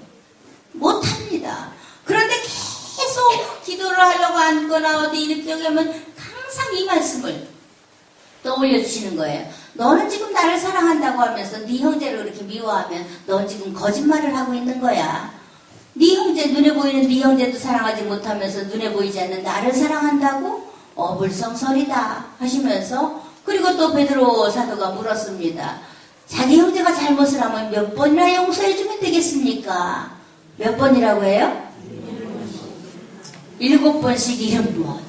A: 못합니다. 그런데 계속 기도를 하려고 앉거나 어디 이렇게 하면 항상 이 말씀을 떠올려 주시는 거예요. 너는 지금 나를 사랑한다고 하면서 네 형제를 그렇게 미워하면 넌 지금 거짓말을 하고 있는 거야. 네 형제, 눈에 보이는 네 형제도 사랑하지 못하면서 눈에 보이지 않는 나를 사랑한다고? 어불성설이다 하시면서, 그리고 또 베드로 사도가 물었습니다. 자기 형제가 잘못을 하면 몇 번이나 용서해주면 되겠습니까? 몇 번이라고 해요? 7번씩 70번,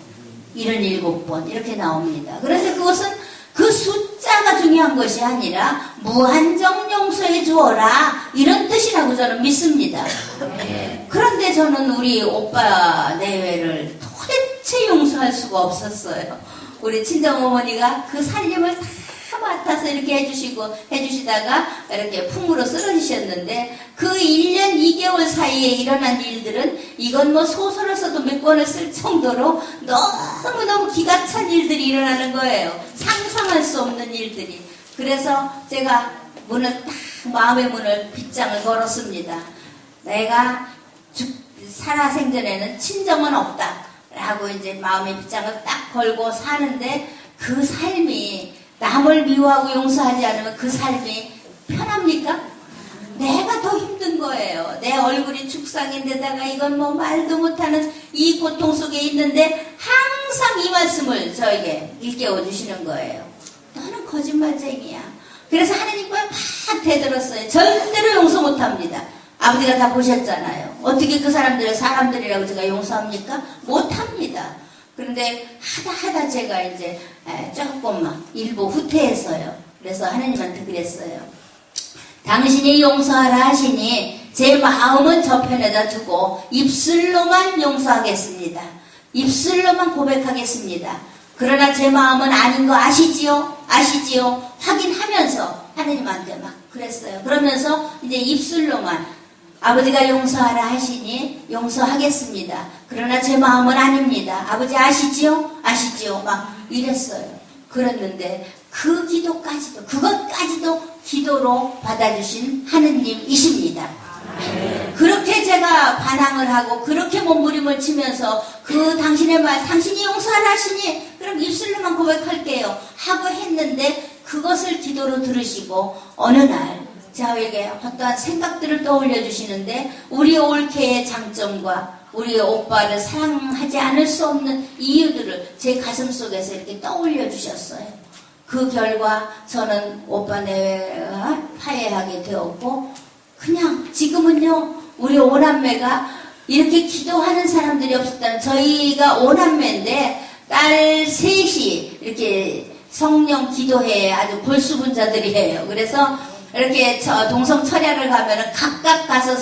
A: 77번 이렇게 나옵니다. 그런데 그것은 그 숫자가 중요한 것이 아니라 무한정 용서해 주어라, 이런 뜻이라고 저는 믿습니다. 그런데 저는 우리 오빠 내외를 도대체 용서할 수가 없었어요. 우리 친정어머니가 그 살림을 다 맡아서 이렇게 해주시다가 이렇게 풍으로 쓰러지셨는데, 그 1년 2개월 사이에 일어난 일들은 이건 뭐 소설을 써도 몇 권을 쓸 정도로 너무너무 기가 찬 일들이 일어나는 거예요. 상상할 수 없는 일들이. 그래서 제가 마음의 문을 빗장을 걸었습니다. 내가 살아생전에는 친정은 없다 라고 이제 마음의 빗장을 딱 걸고 사는데, 그 삶이 남을 미워하고 용서하지 않으면 그 삶이 편합니까? 내가 더 힘든 거예요. 내 얼굴이 죽상인데다가 이건 뭐 말도 못하는 이 고통 속에 있는데 항상 이 말씀을 저에게 일깨워 주시는 거예요. 너는 거짓말쟁이야. 그래서 하나님과 막 대들었어요. 절대로 용서 못합니다. 아버지가 다 보셨잖아요. 어떻게 그 사람들을 사람들이라고 제가 용서합니까? 못합니다. 그런데 하다 제가 이제 조금만 일부 후퇴했어요. 그래서 하나님한테 그랬어요. 당신이 용서하라 하시니 제 마음은 저편에다 두고 입술로만 용서하겠습니다. 입술로만 고백하겠습니다. 그러나 제 마음은 아닌 거 아시지요? 확인하면서 하나님한테 막 그랬어요. 그러면서 이제 입술로만 아버지가 용서하라 하시니 용서하겠습니다. 그러나 제 마음은 아닙니다. 아버지 아시지요? 막 이랬어요. 그랬는데 그것까지도 기도로 받아주신 하느님이십니다. 그렇게 제가 반항을 하고 그렇게 몸부림을 치면서 당신의 말, 당신이 용서하라 하시니 그럼 입술로만 고백할게요 하고 했는데, 그것을 기도로 들으시고 어느 날 저에게 어떠한 생각들을 떠올려 주시는데, 우리 올케의 장점과 우리 오빠를 사랑하지 않을 수 없는 이유들을 제 가슴 속에서 이렇게 떠올려 주셨어요. 그 결과 저는 오빠 내외와 화해하게 되었고, 그냥 지금은요 우리 오남매가 이렇게 기도하는 사람들이 없었다는, 저희가 오남매인데 딸 셋이 이렇게 성령 기도회에 아주 골수분자들이에요. 그래서 이렇게 동성 철야를 가면은 각각 가서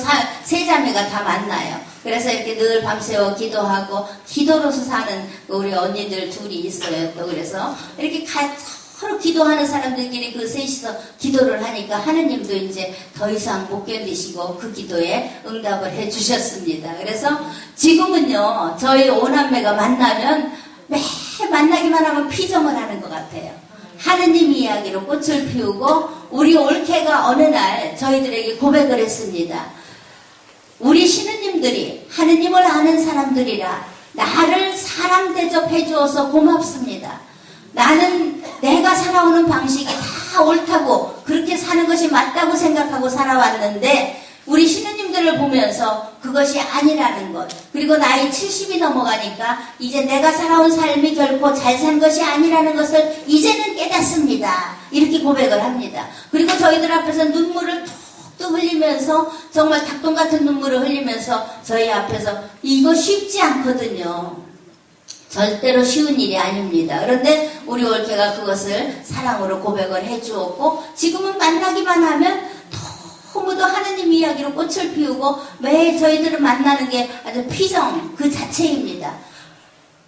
A: 세 자매가 다 만나요. 그래서 이렇게 늘 밤새워 기도하고 기도로서 사는 우리 언니들 둘이 있어요. 또 그래서 이렇게 서로 기도하는 사람들끼리 그 셋이서 기도를 하니까 하느님도 이제 더 이상 못 견디시고 그 기도에 응답을 해주셨습니다. 그래서 지금은요 저희 오남매가 만나면 매 만나기만 하면 피정을 하는 것 같아요. 하느님 이야기로 꽃을 피우고, 우리 올케가 어느 날 저희들에게 고백을 했습니다. 우리 신우님들이 하느님을 아는 사람들이라 나를 사람 대접해 주어서 고맙습니다. 나는 내가 살아오는 방식이 다 옳다고 그렇게 사는 것이 맞다고 생각하고 살아왔는데 우리 신우님들을 보면서 그것이 아니라는 것, 그리고 나이 70이 넘어가니까 이제 내가 살아온 삶이 결코 잘 산 것이 아니라는 것을 이제는 깨닫습니다. 이렇게 고백을 합니다. 그리고 저희들 앞에서 눈물을 툭툭 흘리면서 정말 닭똥 같은 눈물을 흘리면서 저희 앞에서 이거 쉽지 않거든요. 절대로 쉬운 일이 아닙니다. 그런데 우리 올케가 그것을 사랑으로 고백을 해주었고 지금은 만나기만 하면 너무도 하느님 이야기로 꽃을 피우고 매일 저희들을 만나는 게 아주 피정 그 자체입니다.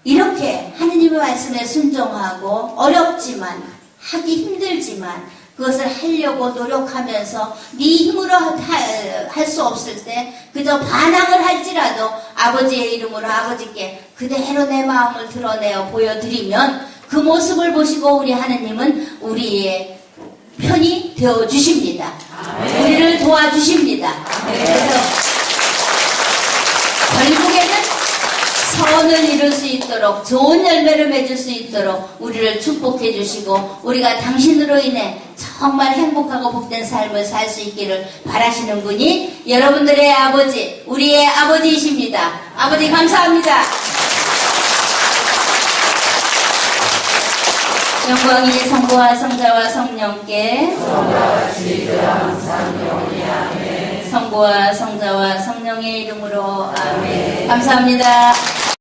A: 이렇게 하느님의 말씀에 순종하고 어렵지만 하기 힘들지만 그것을 하려고 노력하면서 네 힘으로 할 수 없을 때 그저 반항을 할지라도 아버지의 이름으로 아버지께 그대로 내 마음을 드러내어 보여드리면 그 모습을 보시고 우리 하느님은 우리의 편이 되어주십니다. 우리를 도와주십니다. 그래서 결국에는 선을 이룰 수 있도록 좋은 열매를 맺을 수 있도록 우리를 축복해 주시고 우리가 당신으로 인해 정말 행복하고 복된 삶을 살 수 있기를 바라시는 분이 여러분들의 아버지, 우리의 아버지이십니다. 아버지 감사합니다. 영광이 성부와 성자와 성령께 성부와 성자와 성령의 이름으로 아멘. 감사합니다.